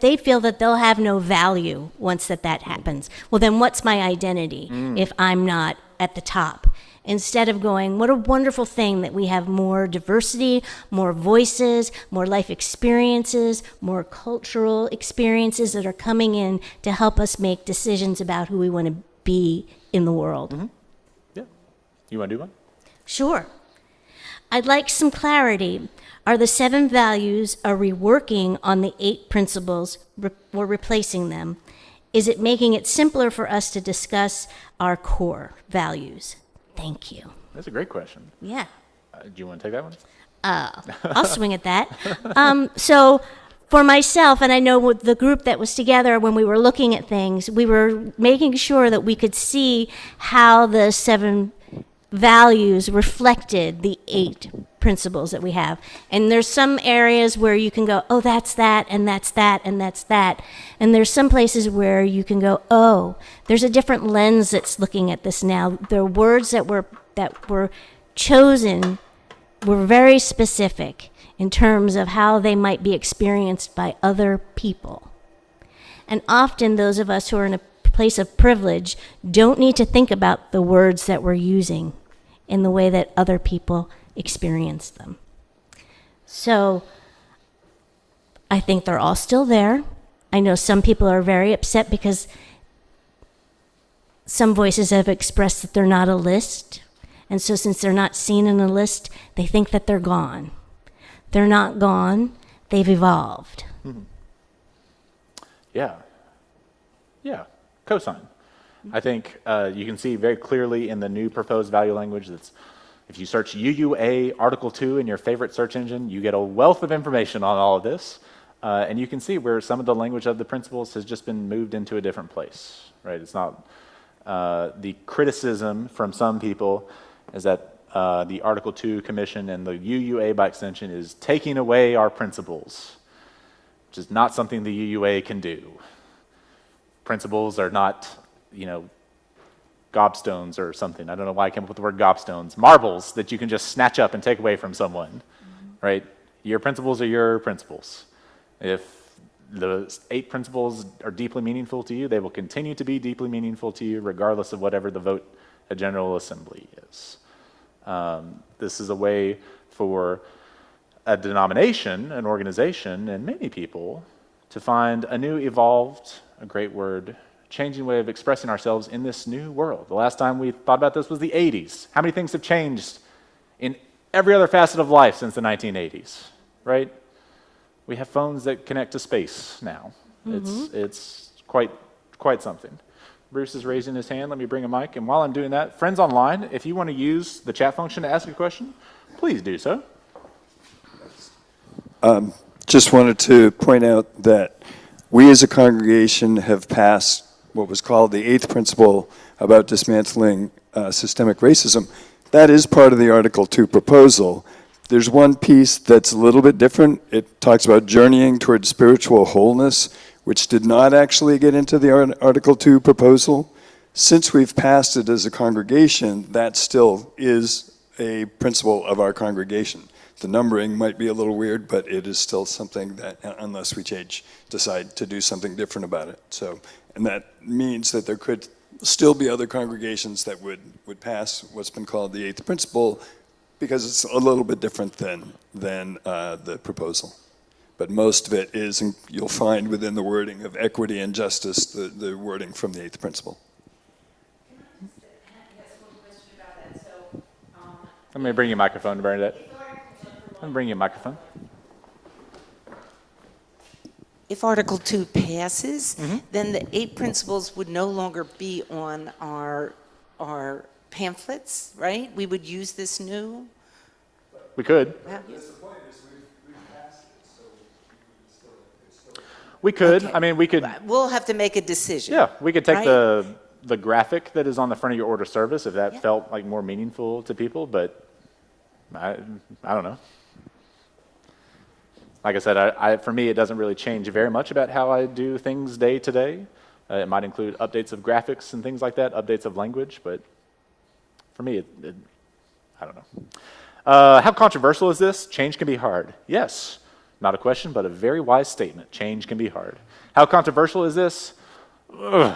they feel that they'll have no value once that happens. Well, then what's my identity if I'm not at the top? Instead of going, what a wonderful thing that we have more diversity, more voices, more life experiences, more cultural experiences that are coming in to help us make decisions about who we want to be in the world. Mm-hmm. Yeah. You want to do one? Sure. I'd like some clarity. Are the 7 values, are we working on the 8 principles or replacing them? Is it making it simpler for us to discuss our core values? Thank you. That's a great question. Yeah. Do you want to take that one? I'll swing at that. So for myself, and I know with the group that was together when we were looking at things, we were making sure that we could see how the 7 values reflected the 8 principles that we have. And there's some areas where you can go, oh, that's that, and that's that, and that's that. And there's some places where you can go, oh, there's a different lens that's looking at this now. The words that were chosen were very specific in terms of how they might be experienced by other people. And often those of us who are in a place of privilege don't need to think about the words that we're using in the way that other people experience them. So I think they're all still there. I know some people are very upset because some voices have expressed that they're not a list. And so since they're not seen in a list, they think that they're gone. They're not gone. They've evolved. Mm-hmm. Yeah. Yeah. Cosign. I think you can see very clearly in the new proposed value language that's if you search UUA Article 2 in your favorite search engine, you get a wealth of information on all of this. And you can see where some of the language of the principles has just been moved into a different place, right? It's not the criticism from some people is that the Article 2 Commission and the UUA by extension is taking away our principles, which is not something the UUA can do. Principles are not, gobstones or something. I don't know why I came up with the word gobstones. Marbles that you can just snatch up and take away from someone, right? Your principles are your principles. If the 8 principles are deeply meaningful to you. They will continue to be deeply meaningful to you regardless of whatever the vote at General Assembly is. This is a way for a denomination, an organization, and many people to find a new, evolved, a great word, changing way of expressing ourselves in this new world. The last time we thought about this was the 80s. How many things have changed in every other facet of life since the 1980s, right? We have phones that connect to space now. It's quite something. Bruce is raising his hand. Let me bring a mic. And while I'm doing that, friends online, if you want to use the chat function to ask a question, please do so. Just wanted to point out that we as a congregation have passed what was called the 8th principle about dismantling systemic racism. That is part of the Article 2 proposal. There's one piece that's a little bit different. It talks about journeying towards spiritual wholeness, which did not actually get into the Article 2 proposal. Since we've passed it as a congregation, that still is a principle of our congregation. The numbering might be a little weird, but it is still something that, unless we decide to do something different about it. So, and that means that there could still be other congregations that would pass what's been called the 8th principle, because it's a little bit different than the proposal. But most of it is, and you'll find within the wording of equity and justice, the wording from the 8th principle. Let me bring you a microphone, Bernadette. Let me bring you a microphone. If Article 2 passes, then the 8 principles would no longer be on our pamphlets, right? We would use this new. We could. We could. Okay. I mean, we could. We'll have to make a decision. Yeah, we could take right? the graphic that is on the front of your order service if that felt like more meaningful to people, but I don't know. Like I said, for me, it doesn't really change very much about how I do things day to day. It might include updates of graphics and things like that, updates of language, but for me, I don't know. How controversial is this? Change can be hard. Yes, not a question, but a very wise statement. Change can be hard. How controversial is this? I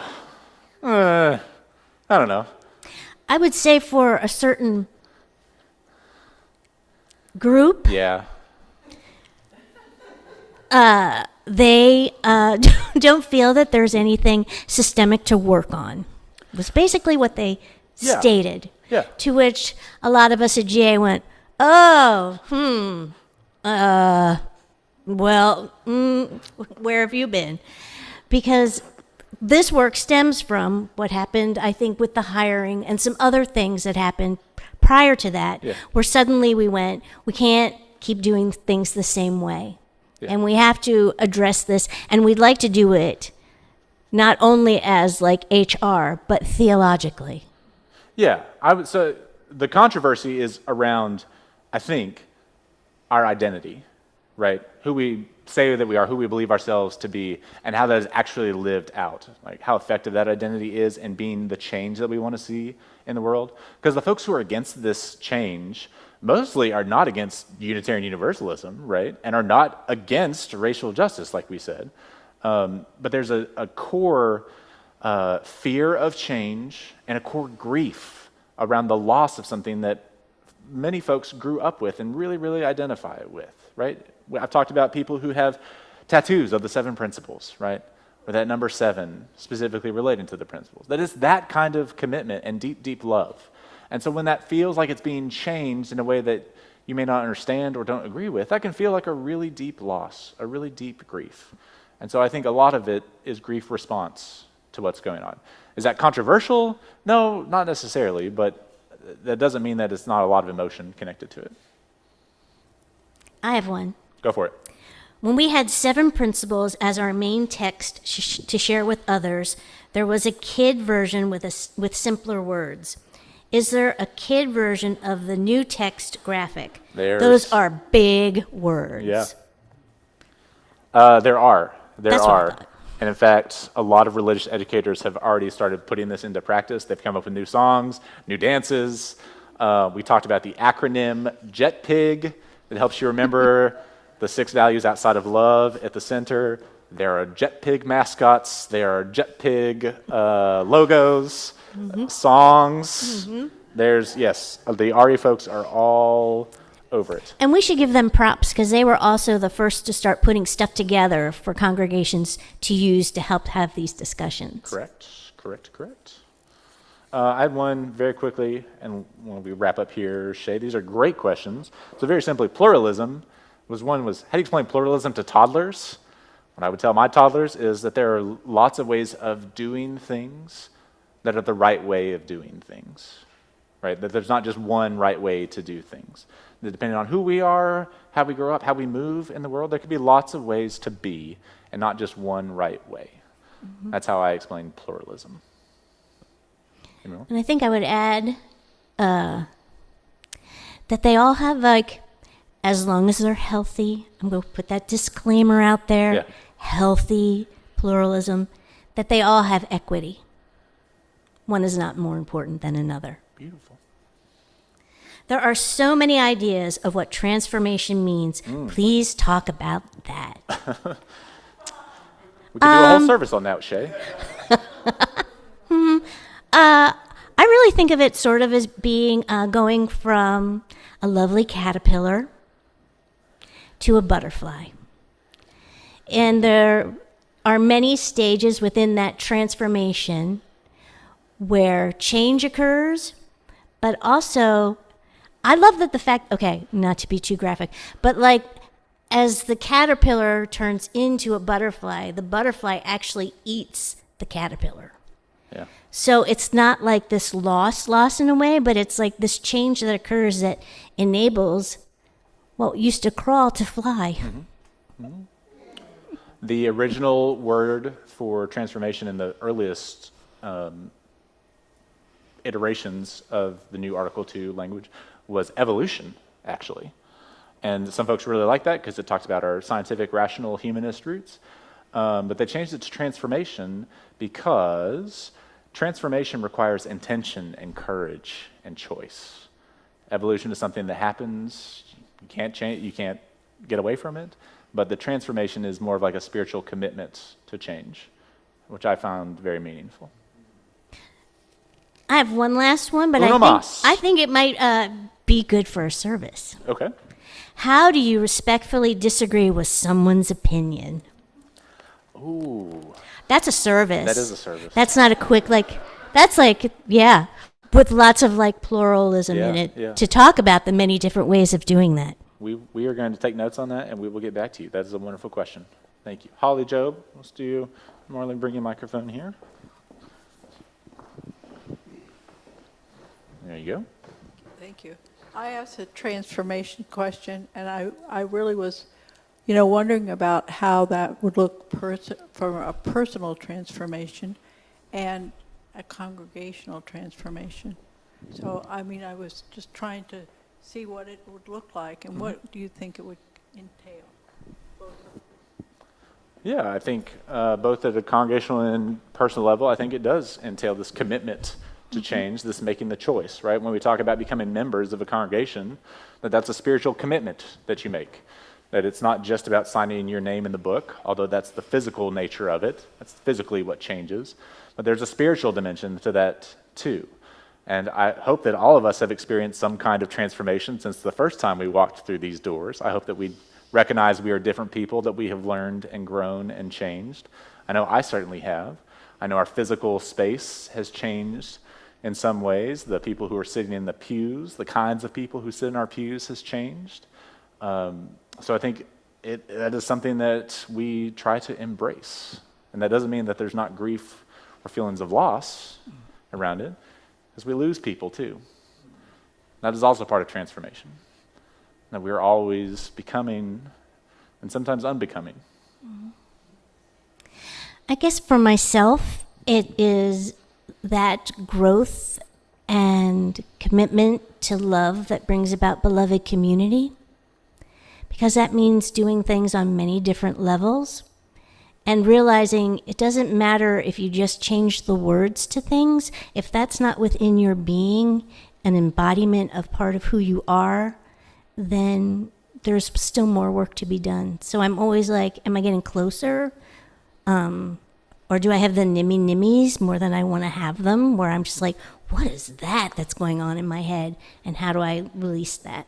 don't know. I would say for a certain group, Yeah. they don't feel that there's anything systemic to work on. It was basically what they stated. Yeah. To which a lot of us at GA went, oh, where have you been? Because this work stems from what happened, I think, with the hiring and some other things that happened prior to that, where suddenly we went, we can't keep doing things the same way. And we have to address this, and we'd like to do it not only as like HR, but theologically. Yeah, so the controversy is around, I think, our identity, right? Who we say that we are, who we believe ourselves to be, and how that is actually lived out. Like how effective that identity is in being the change that we want to see in the world. Because the folks who are against this change mostly are not against Unitarian Universalism, right? And are not against racial justice, like we said. But there's a core fear of change and a core grief around the loss of something that many folks grew up with and really, really identify with, right? I've talked about people who have tattoos of the 7 principles, right? Or that number 7 specifically relating to the principles. That is that kind of commitment and deep, deep love. And so when that feels like it's being changed in a way that you may not understand or don't agree with, that can feel like a really deep loss, a really deep grief. And so I think a lot of it is grief response to what's going on. Is that controversial? No, not necessarily, but that doesn't mean that it's not a lot of emotion connected to it. I have one. Go for it. When we had 7 principles as our main text to share with others, there was a kid version with simpler words. Is there a kid version of the new text graphic? Those are big words. Yeah. There are. That's what I thought. And in fact, a lot of religious educators have already started putting this into practice. They've come up with new songs, new dances. We talked about the acronym JETPIG that helps you remember the 6 values outside of love at the center. There are Jet Pig mascots. There are Jet Pig logos, songs. Yes, the ARI folks are all over it. And we should give them props because they were also the first to start putting stuff together for congregations to use to help have these discussions. Correct. I had one very quickly, and when we wrap up here, Shay, these are great questions. So very simply, pluralism was how do you explain pluralism to toddlers? What I would tell my toddlers is that there are lots of ways of doing things that are the right way of doing things, right? That there's not just one right way to do things. That depending on who we are, how we grow up, how we move in the world, there could be lots of ways to be and not just one right way. That's how I explain pluralism. And I think I would add that they all have, like, as long as they're healthy, I'm going to put that disclaimer out there, Yeah. healthy pluralism, that they all have equity. One is not more important than another. Beautiful. There are so many ideas of what transformation means. Please talk about that. We could do a whole service on that, Shay. I really think of it sort of as being going from a lovely caterpillar to a butterfly. And there are many stages within that transformation where change occurs, but also, I love that the fact, okay, not to be too graphic, but like as the caterpillar turns into a butterfly, the butterfly actually eats the caterpillar. Yeah. So it's not like this loss in a way, but it's like this change that occurs that enables what used to crawl to fly. The original word for transformation in the earliest iterations of the new Article 2 language was evolution, actually. And some folks really like that because it talks about our scientific, rational, humanist roots. But they changed it to transformation because transformation requires intention and courage and choice. Evolution is something that happens. You can't change, you can't get away from it. But the transformation is more of like a spiritual commitment to change, which I found very meaningful. I have one last one, but Uno mas. I think it might be good for a service. Okay. How do you respectfully disagree with someone's opinion? Ooh, That's a service. that is a service. That's not a quick, that's yeah, with lots of pluralism in Yeah, it yeah. to talk about the many different ways of doing that. We are going to take notes on that, and we will get back to you. That is a wonderful question. Thank you. Holly Job, let's do, Marlene, bring your microphone here. There you go. Thank you. I asked a transformation question, and I really was, wondering about how that would look from a personal transformation and a congregational transformation. So, I was just trying to see what it would look like, and what do you think it would entail? Yeah, I think both at a congregational and personal level, I think it does entail this commitment to change, this making the choice, right? When we talk about becoming members of a congregation, that's a spiritual commitment that you make. That it's not just about signing your name in the book, although that's the physical nature of it. That's physically what changes. But there's a spiritual dimension to that too. And I hope that all of us have experienced some kind of transformation since the first time we walked through these doors. I hope that we recognize we are different people, that we have learned and grown and changed. I know I certainly have. I know our physical space has changed in some ways. The people who are sitting in the pews, the kinds of people who sit in our pews has changed. So I think that is something that we try to embrace. And that doesn't mean that there's not grief or feelings of loss around it, because we lose people too. That is also part of transformation. That we are always becoming and sometimes unbecoming. I guess for myself, it is that growth and commitment to love that brings about beloved community, because that means doing things on many different levels and realizing it doesn't matter if you just change the words to things. If that's not within your being, an embodiment of part of who you are, then there's still more work to be done. So I'm always like, am I getting closer Or do I have the nimmies more than I want to have them, where I'm just like, what is that that's going on in my head, and how do I release that?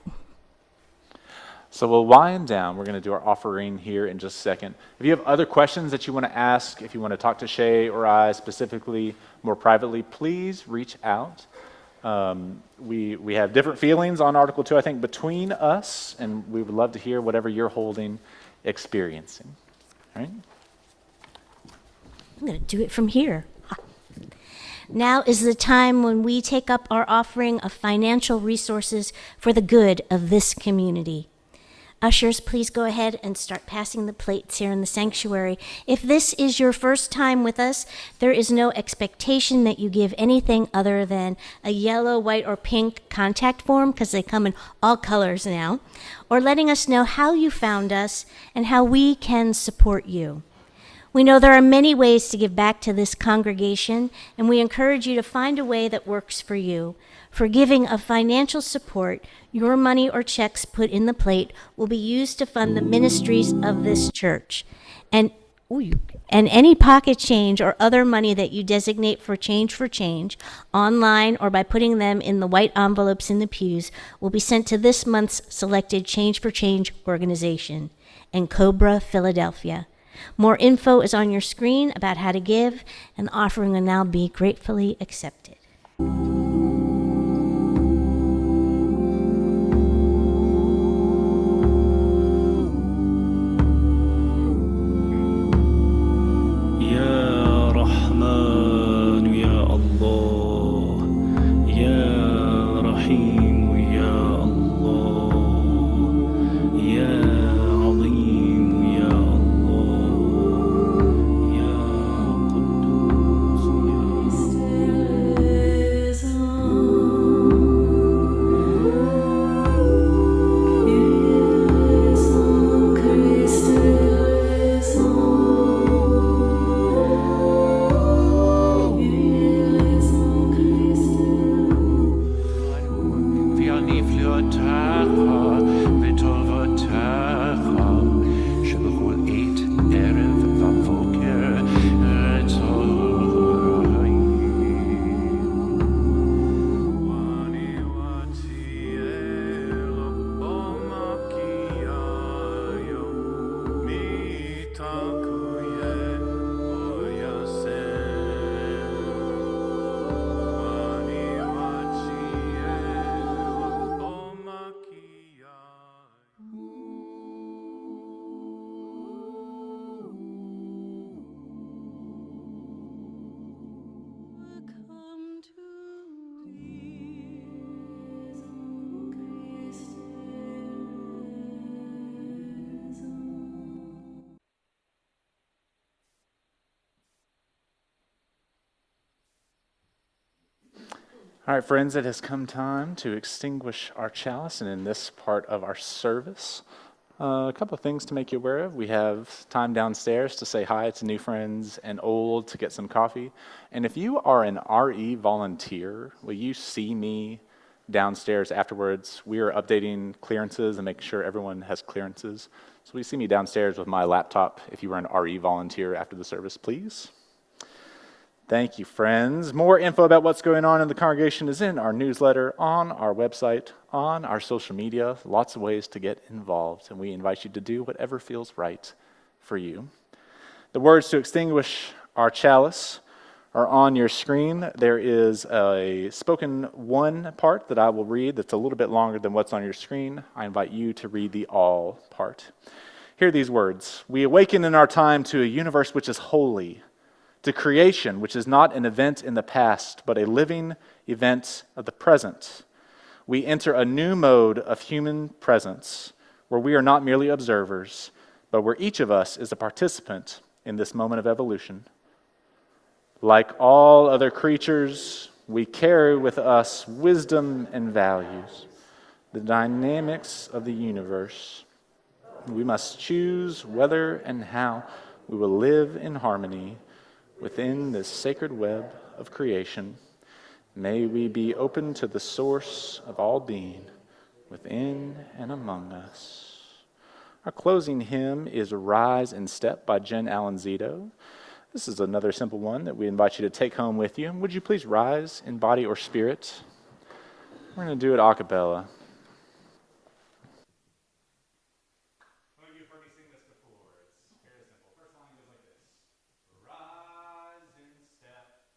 So we'll wind down. We're going to do our offering here in just a second. If you have other questions that you want to ask, if you want to talk to Shay or I specifically, more privately, please reach out. We have different feelings on Article 2, I think, between us, and we would love to hear whatever you're holding, experiencing. All right? I'm going to do it from here. Now is the time when we take up our offering of financial resources for the good of this community. Ushers, please go ahead and start passing the plates here in the sanctuary. If this is your first time with us, there is no expectation that you give anything other than a yellow, white, or pink contact form, because they come in all colors now, or letting us know how you found us and how we can support you. We know there are many ways to give back to this congregation, and we encourage you to find a way that works for you. For giving of financial support, your money or checks put in the plate will be used to fund the ministries of this church. And any pocket change or other money that you designate for Change, online or by putting them in the white envelopes in the pews, will be sent to this month's selected Change for Change organization in Cobra, Philadelphia. More info is on your screen about how to give, and the offering will now be gratefully accepted. يا رحمن يا الله يا رحيم يا الله يا عظيم يا الله يا قدوس All right, friends, it has come time to extinguish our chalice, and in this part of our service, a couple of things to make you aware of. We have time downstairs to say hi to new friends and old, to get some coffee. And if you are an RE volunteer, will you see me downstairs afterwards? We are updating clearances and making sure everyone has clearances. So will you see me downstairs with my laptop if you were an RE volunteer after the service, please? Thank you, friends. More info about what's going on in the congregation is in our newsletter, on our website, on our social media. Lots of ways to get involved, and we invite you to do whatever feels right for you. The words to extinguish our chalice are on your screen. There is a spoken one part that I will read that's a little bit longer than what's on your screen. I invite you to read the all part. Hear these words. We awaken in our time to a universe which is holy, to creation, which is not an event in the past, but a living event of the present. We enter a new mode of human presence, where we are not merely observers, but where each of us is a participant in this moment of evolution. Like all other creatures, we carry with us wisdom and values, the dynamics of the universe. We must choose whether and how we will live in harmony within this sacred web of creation. May we be open to the source of all being within and among us. Our closing hymn is Rise and Step by Jen Allen Zito. This is another simple one that we invite you to take home with you. Would you please rise in body or spirit? We're going to do it a cappella. You've heard me sing this before. It's fairly simple. First line goes like this. Rise and step,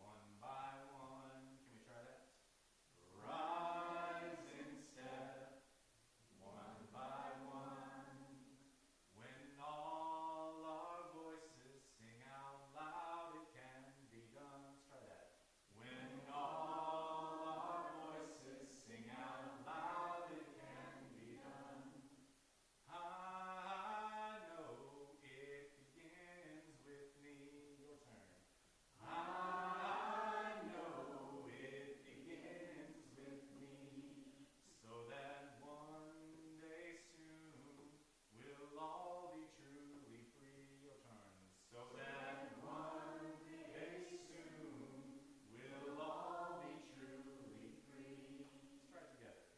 one by one. Can we try that? Rise and step, one by one. When all our voices sing out loud, it can be done. Let's try that. When all our voices sing out loud, it can be done. I know it begins with me. Your turn. I know it begins with me, so that one day soon we'll all be truly free. Your turn. So that one day soon we'll all be truly free. Let's try it together.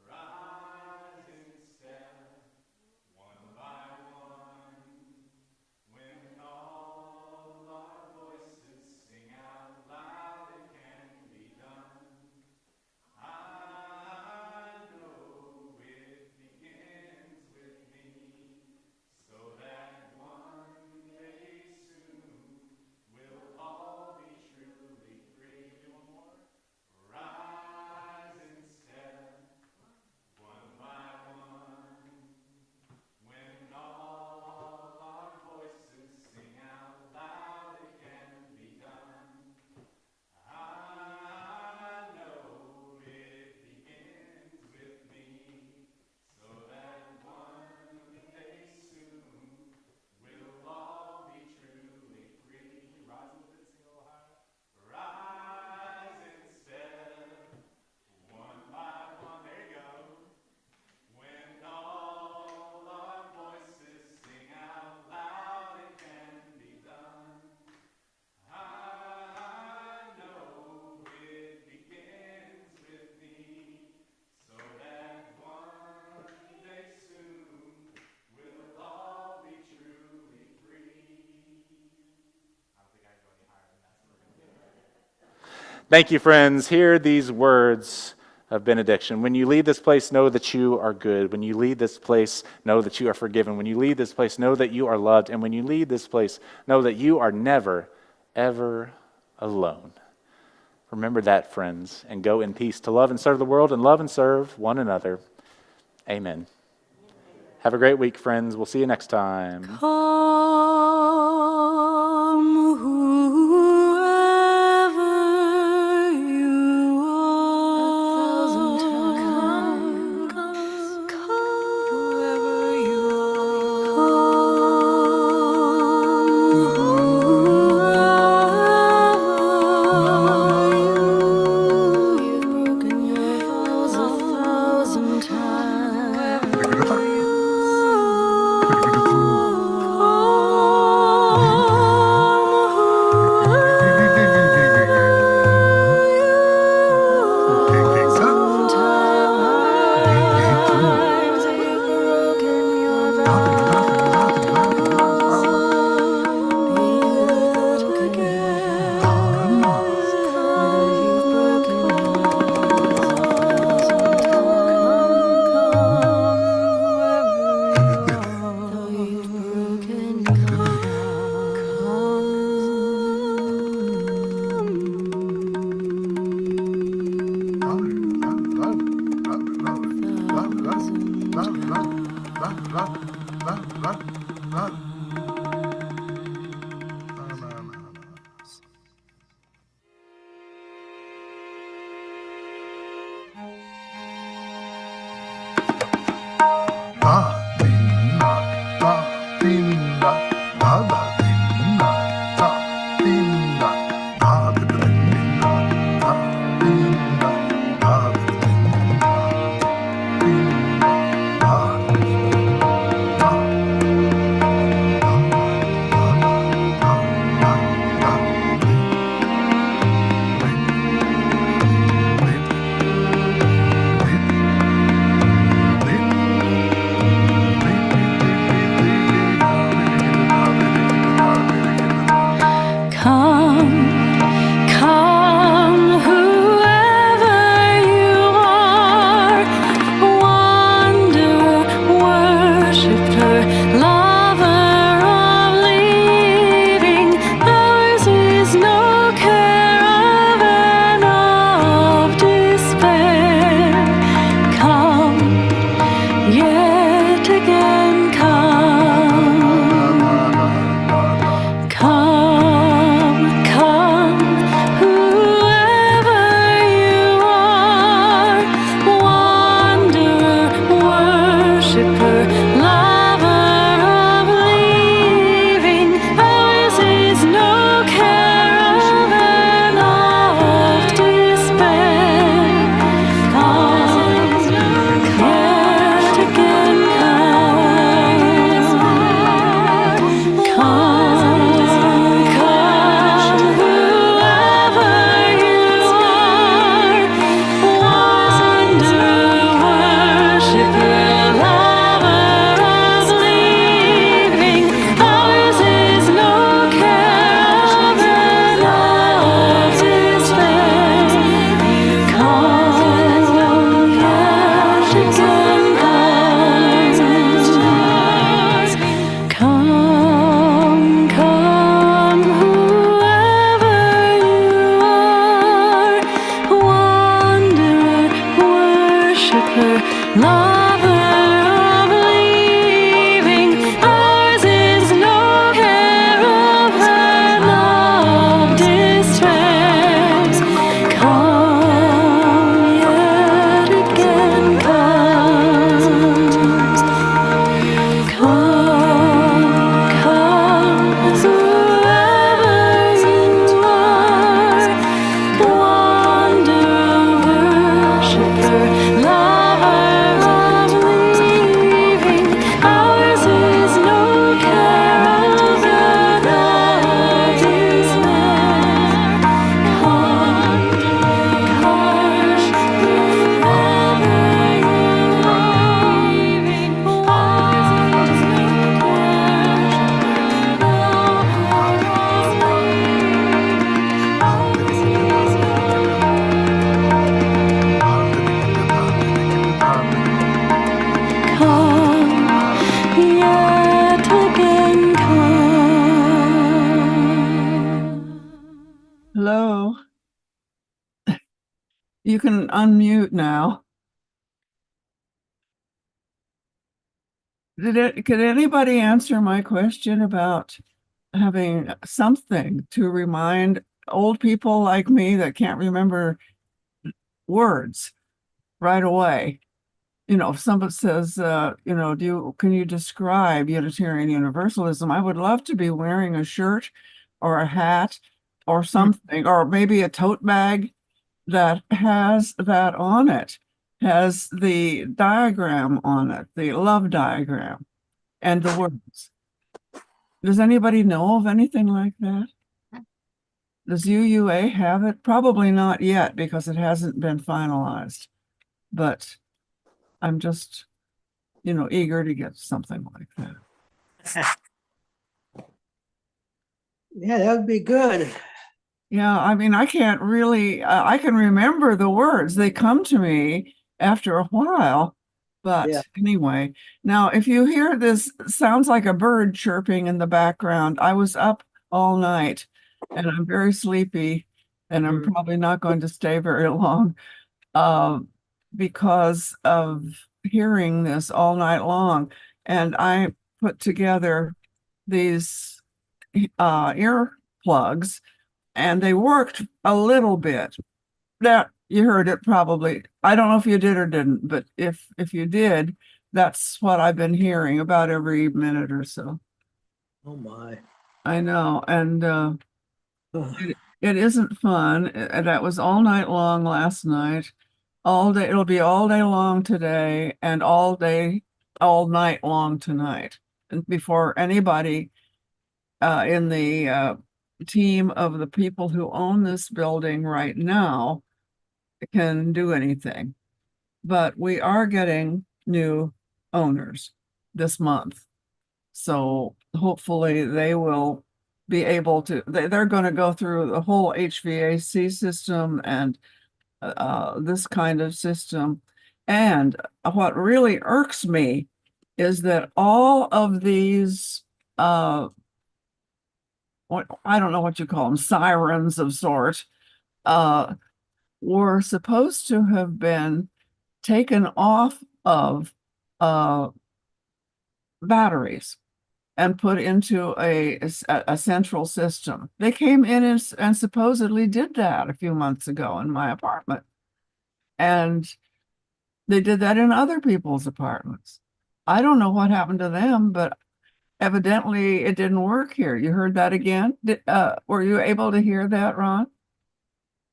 Rise and step, one by one. When all our voices sing out loud, it can be done. I know it begins with me, so that one day soon we'll all be truly free. Do one more. Rise and step, one by one. When all our voices sing out loud, it can be done. I know it begins with me, so that one day soon we'll all be truly free. Rise a little bit, sing a little higher. Rise and step, one by one. There you go. When all our voices sing out loud, it can be done. I know it begins with me, so that one day soon we'll all be truly free. I don't think I can go any higher than that, so we're going to do it. Thank you, friends. Hear these words of benediction. When you leave this place, know that you are good. When you leave this place, know that you are forgiven. When you leave this place, know that you are loved. And when you leave this place, know that you are never, ever alone. Remember that, friends, and go in peace to love and serve the world and love and serve one another. Amen. Have a great week, friends. We'll see you next time. Come, whoever you are. Come, whoever you are. You've broken your vows 1,000 times. Whoever you are. lover of leaving. Ours is no caravan of despair. Come yet again, come, come, whoever you are, wanderer, worshipper, lover of leaving. Ours is no caravan of despair. Come, whoever you are, leaving. Ours is no caravan of come, yet again come. Hello. You can unmute now. Could anybody answer my question about having something to remind old people like me that can't remember words right away? You know, if somebody says, can you describe Unitarian Universalism? I would love to be wearing a shirt or a hat or something, or maybe a tote bag that has that on it, has the diagram on it, the love diagram and the words. Does anybody know of anything like that? Does UUA have it? Probably not yet because it hasn't been finalized, but I'm just, eager to get something like that. Yeah, that would be good. Yeah, I mean, I can't really, I can remember the words. They come to me after a while. But Yeah. anyway, now if you hear this, sounds like a bird chirping in the background. I was up all night and I'm very sleepy and I'm probably not going to stay very long because of hearing this all night long. And I put together these earplugs and they worked a little bit. That you heard it probably. I don't know if you did or didn't, but if you did, that's what I've been hearing about every minute or so. Oh my. I know, and Ugh. it isn't fun. That was all night long last night. All day, it'll be all day long today, and all night long tonight. And before anybody in the team of the people who own this building right now can do anything. But we are getting new owners this month. So hopefully they will be able to, they're going to go through the whole HVAC system and this kind of system. And what really irks me is that all of these, I don't know what you call them, sirens of sort, were supposed to have been taken off of batteries and put into a central system. They came in and supposedly did that a few months ago in my apartment. And they did that in other people's apartments. I don't know what happened to them, but evidently it didn't work here. You heard that again? Were you able to hear that, Ron?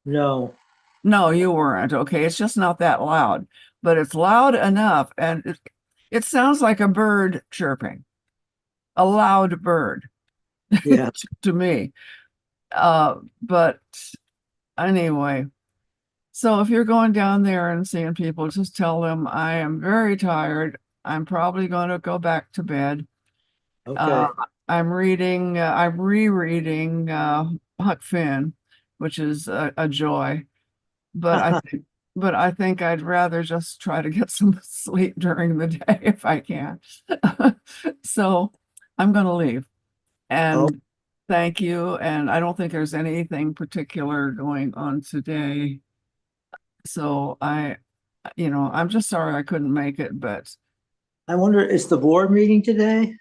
No. No, you weren't. Okay, it's just not that loud, but it's loud enough, and it sounds like a bird chirping, a loud bird. Yeah. To me. But anyway, so if you're going down there and seeing people, just tell them I am very tired. I'm probably going to go back to bed. Okay. I'm rereading Huck Finn, which is a joy. But I think I'd rather just try to get some sleep during the day if I can. So I'm going to leave. And thank you. And I don't think there's anything particular going on today. So I I'm just sorry I couldn't make it, but I wonder, is the board meeting today?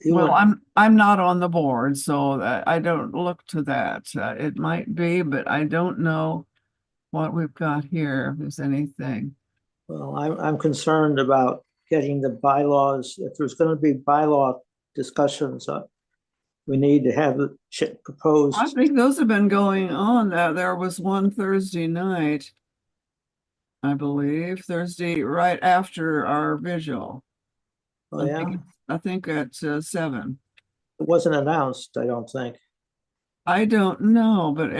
You well, wouldn't- I'm not on the board, so I don't look to that. It might be, but I don't know what we've got here, if there's anything. Well, I'm concerned about getting the bylaws. If there's going to be bylaw discussions, we need to have it I proposed. think those have been going on. There was one Thursday night, I believe, Thursday right after our vigil. Oh, yeah? I think at 7. It wasn't announced, I don't think. I don't know, but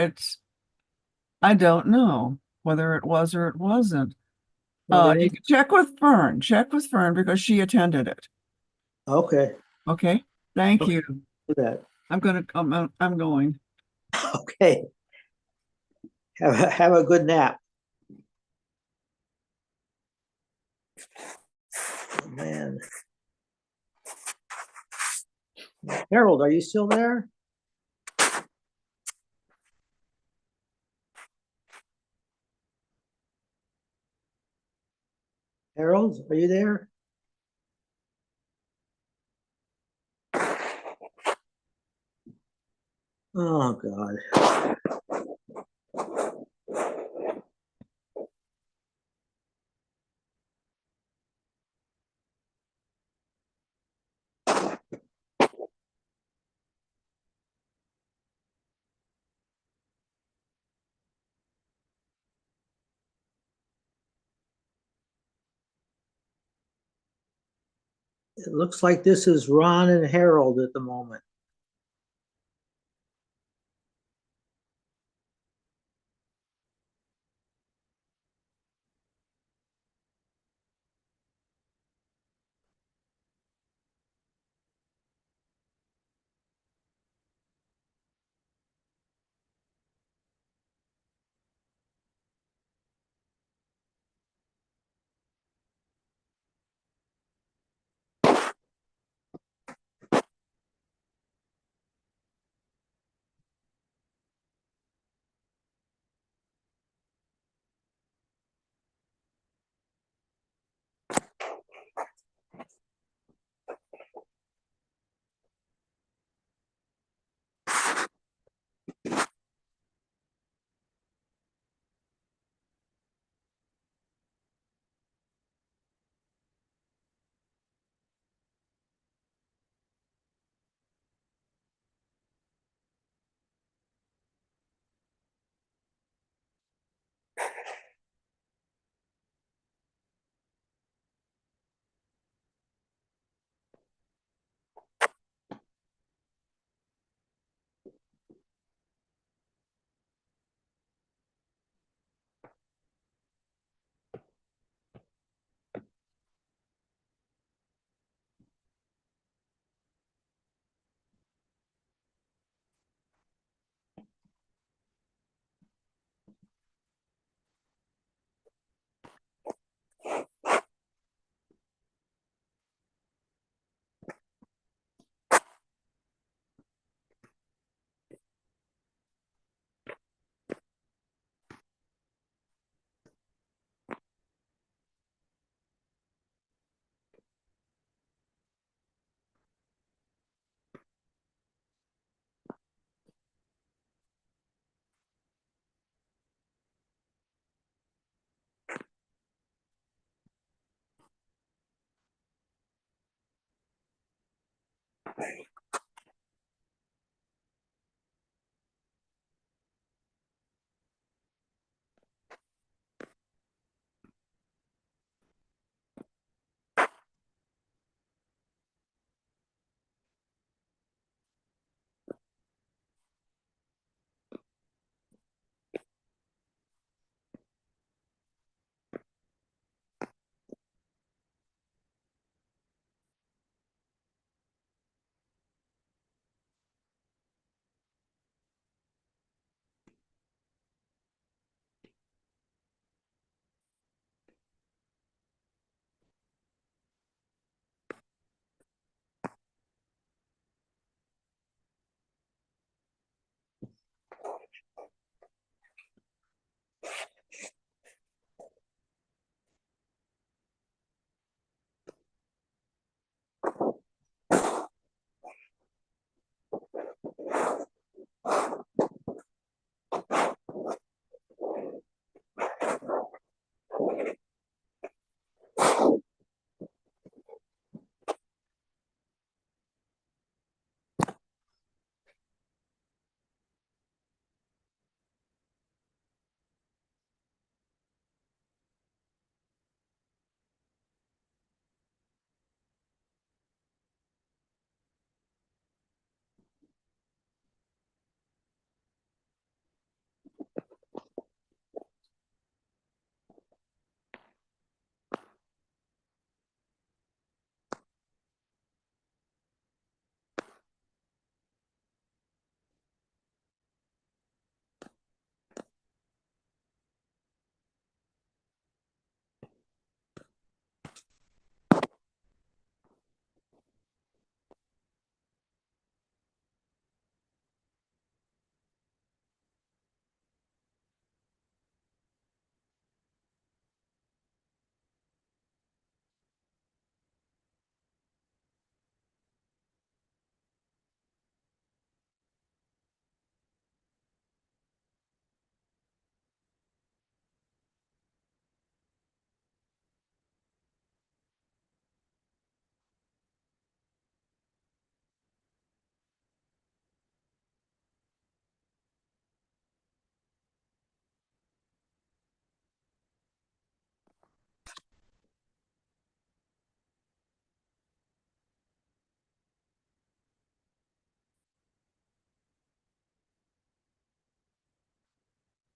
I don't know whether it was or it wasn't. Well, they You need, can check with Fern because she attended it. okay, Okay, thank you. do that. I'm going. Okay. Have a good nap. Oh, man. Harold, are you still there? Harold, are you there? Oh, God. It looks like this is Ron and Harold at the moment.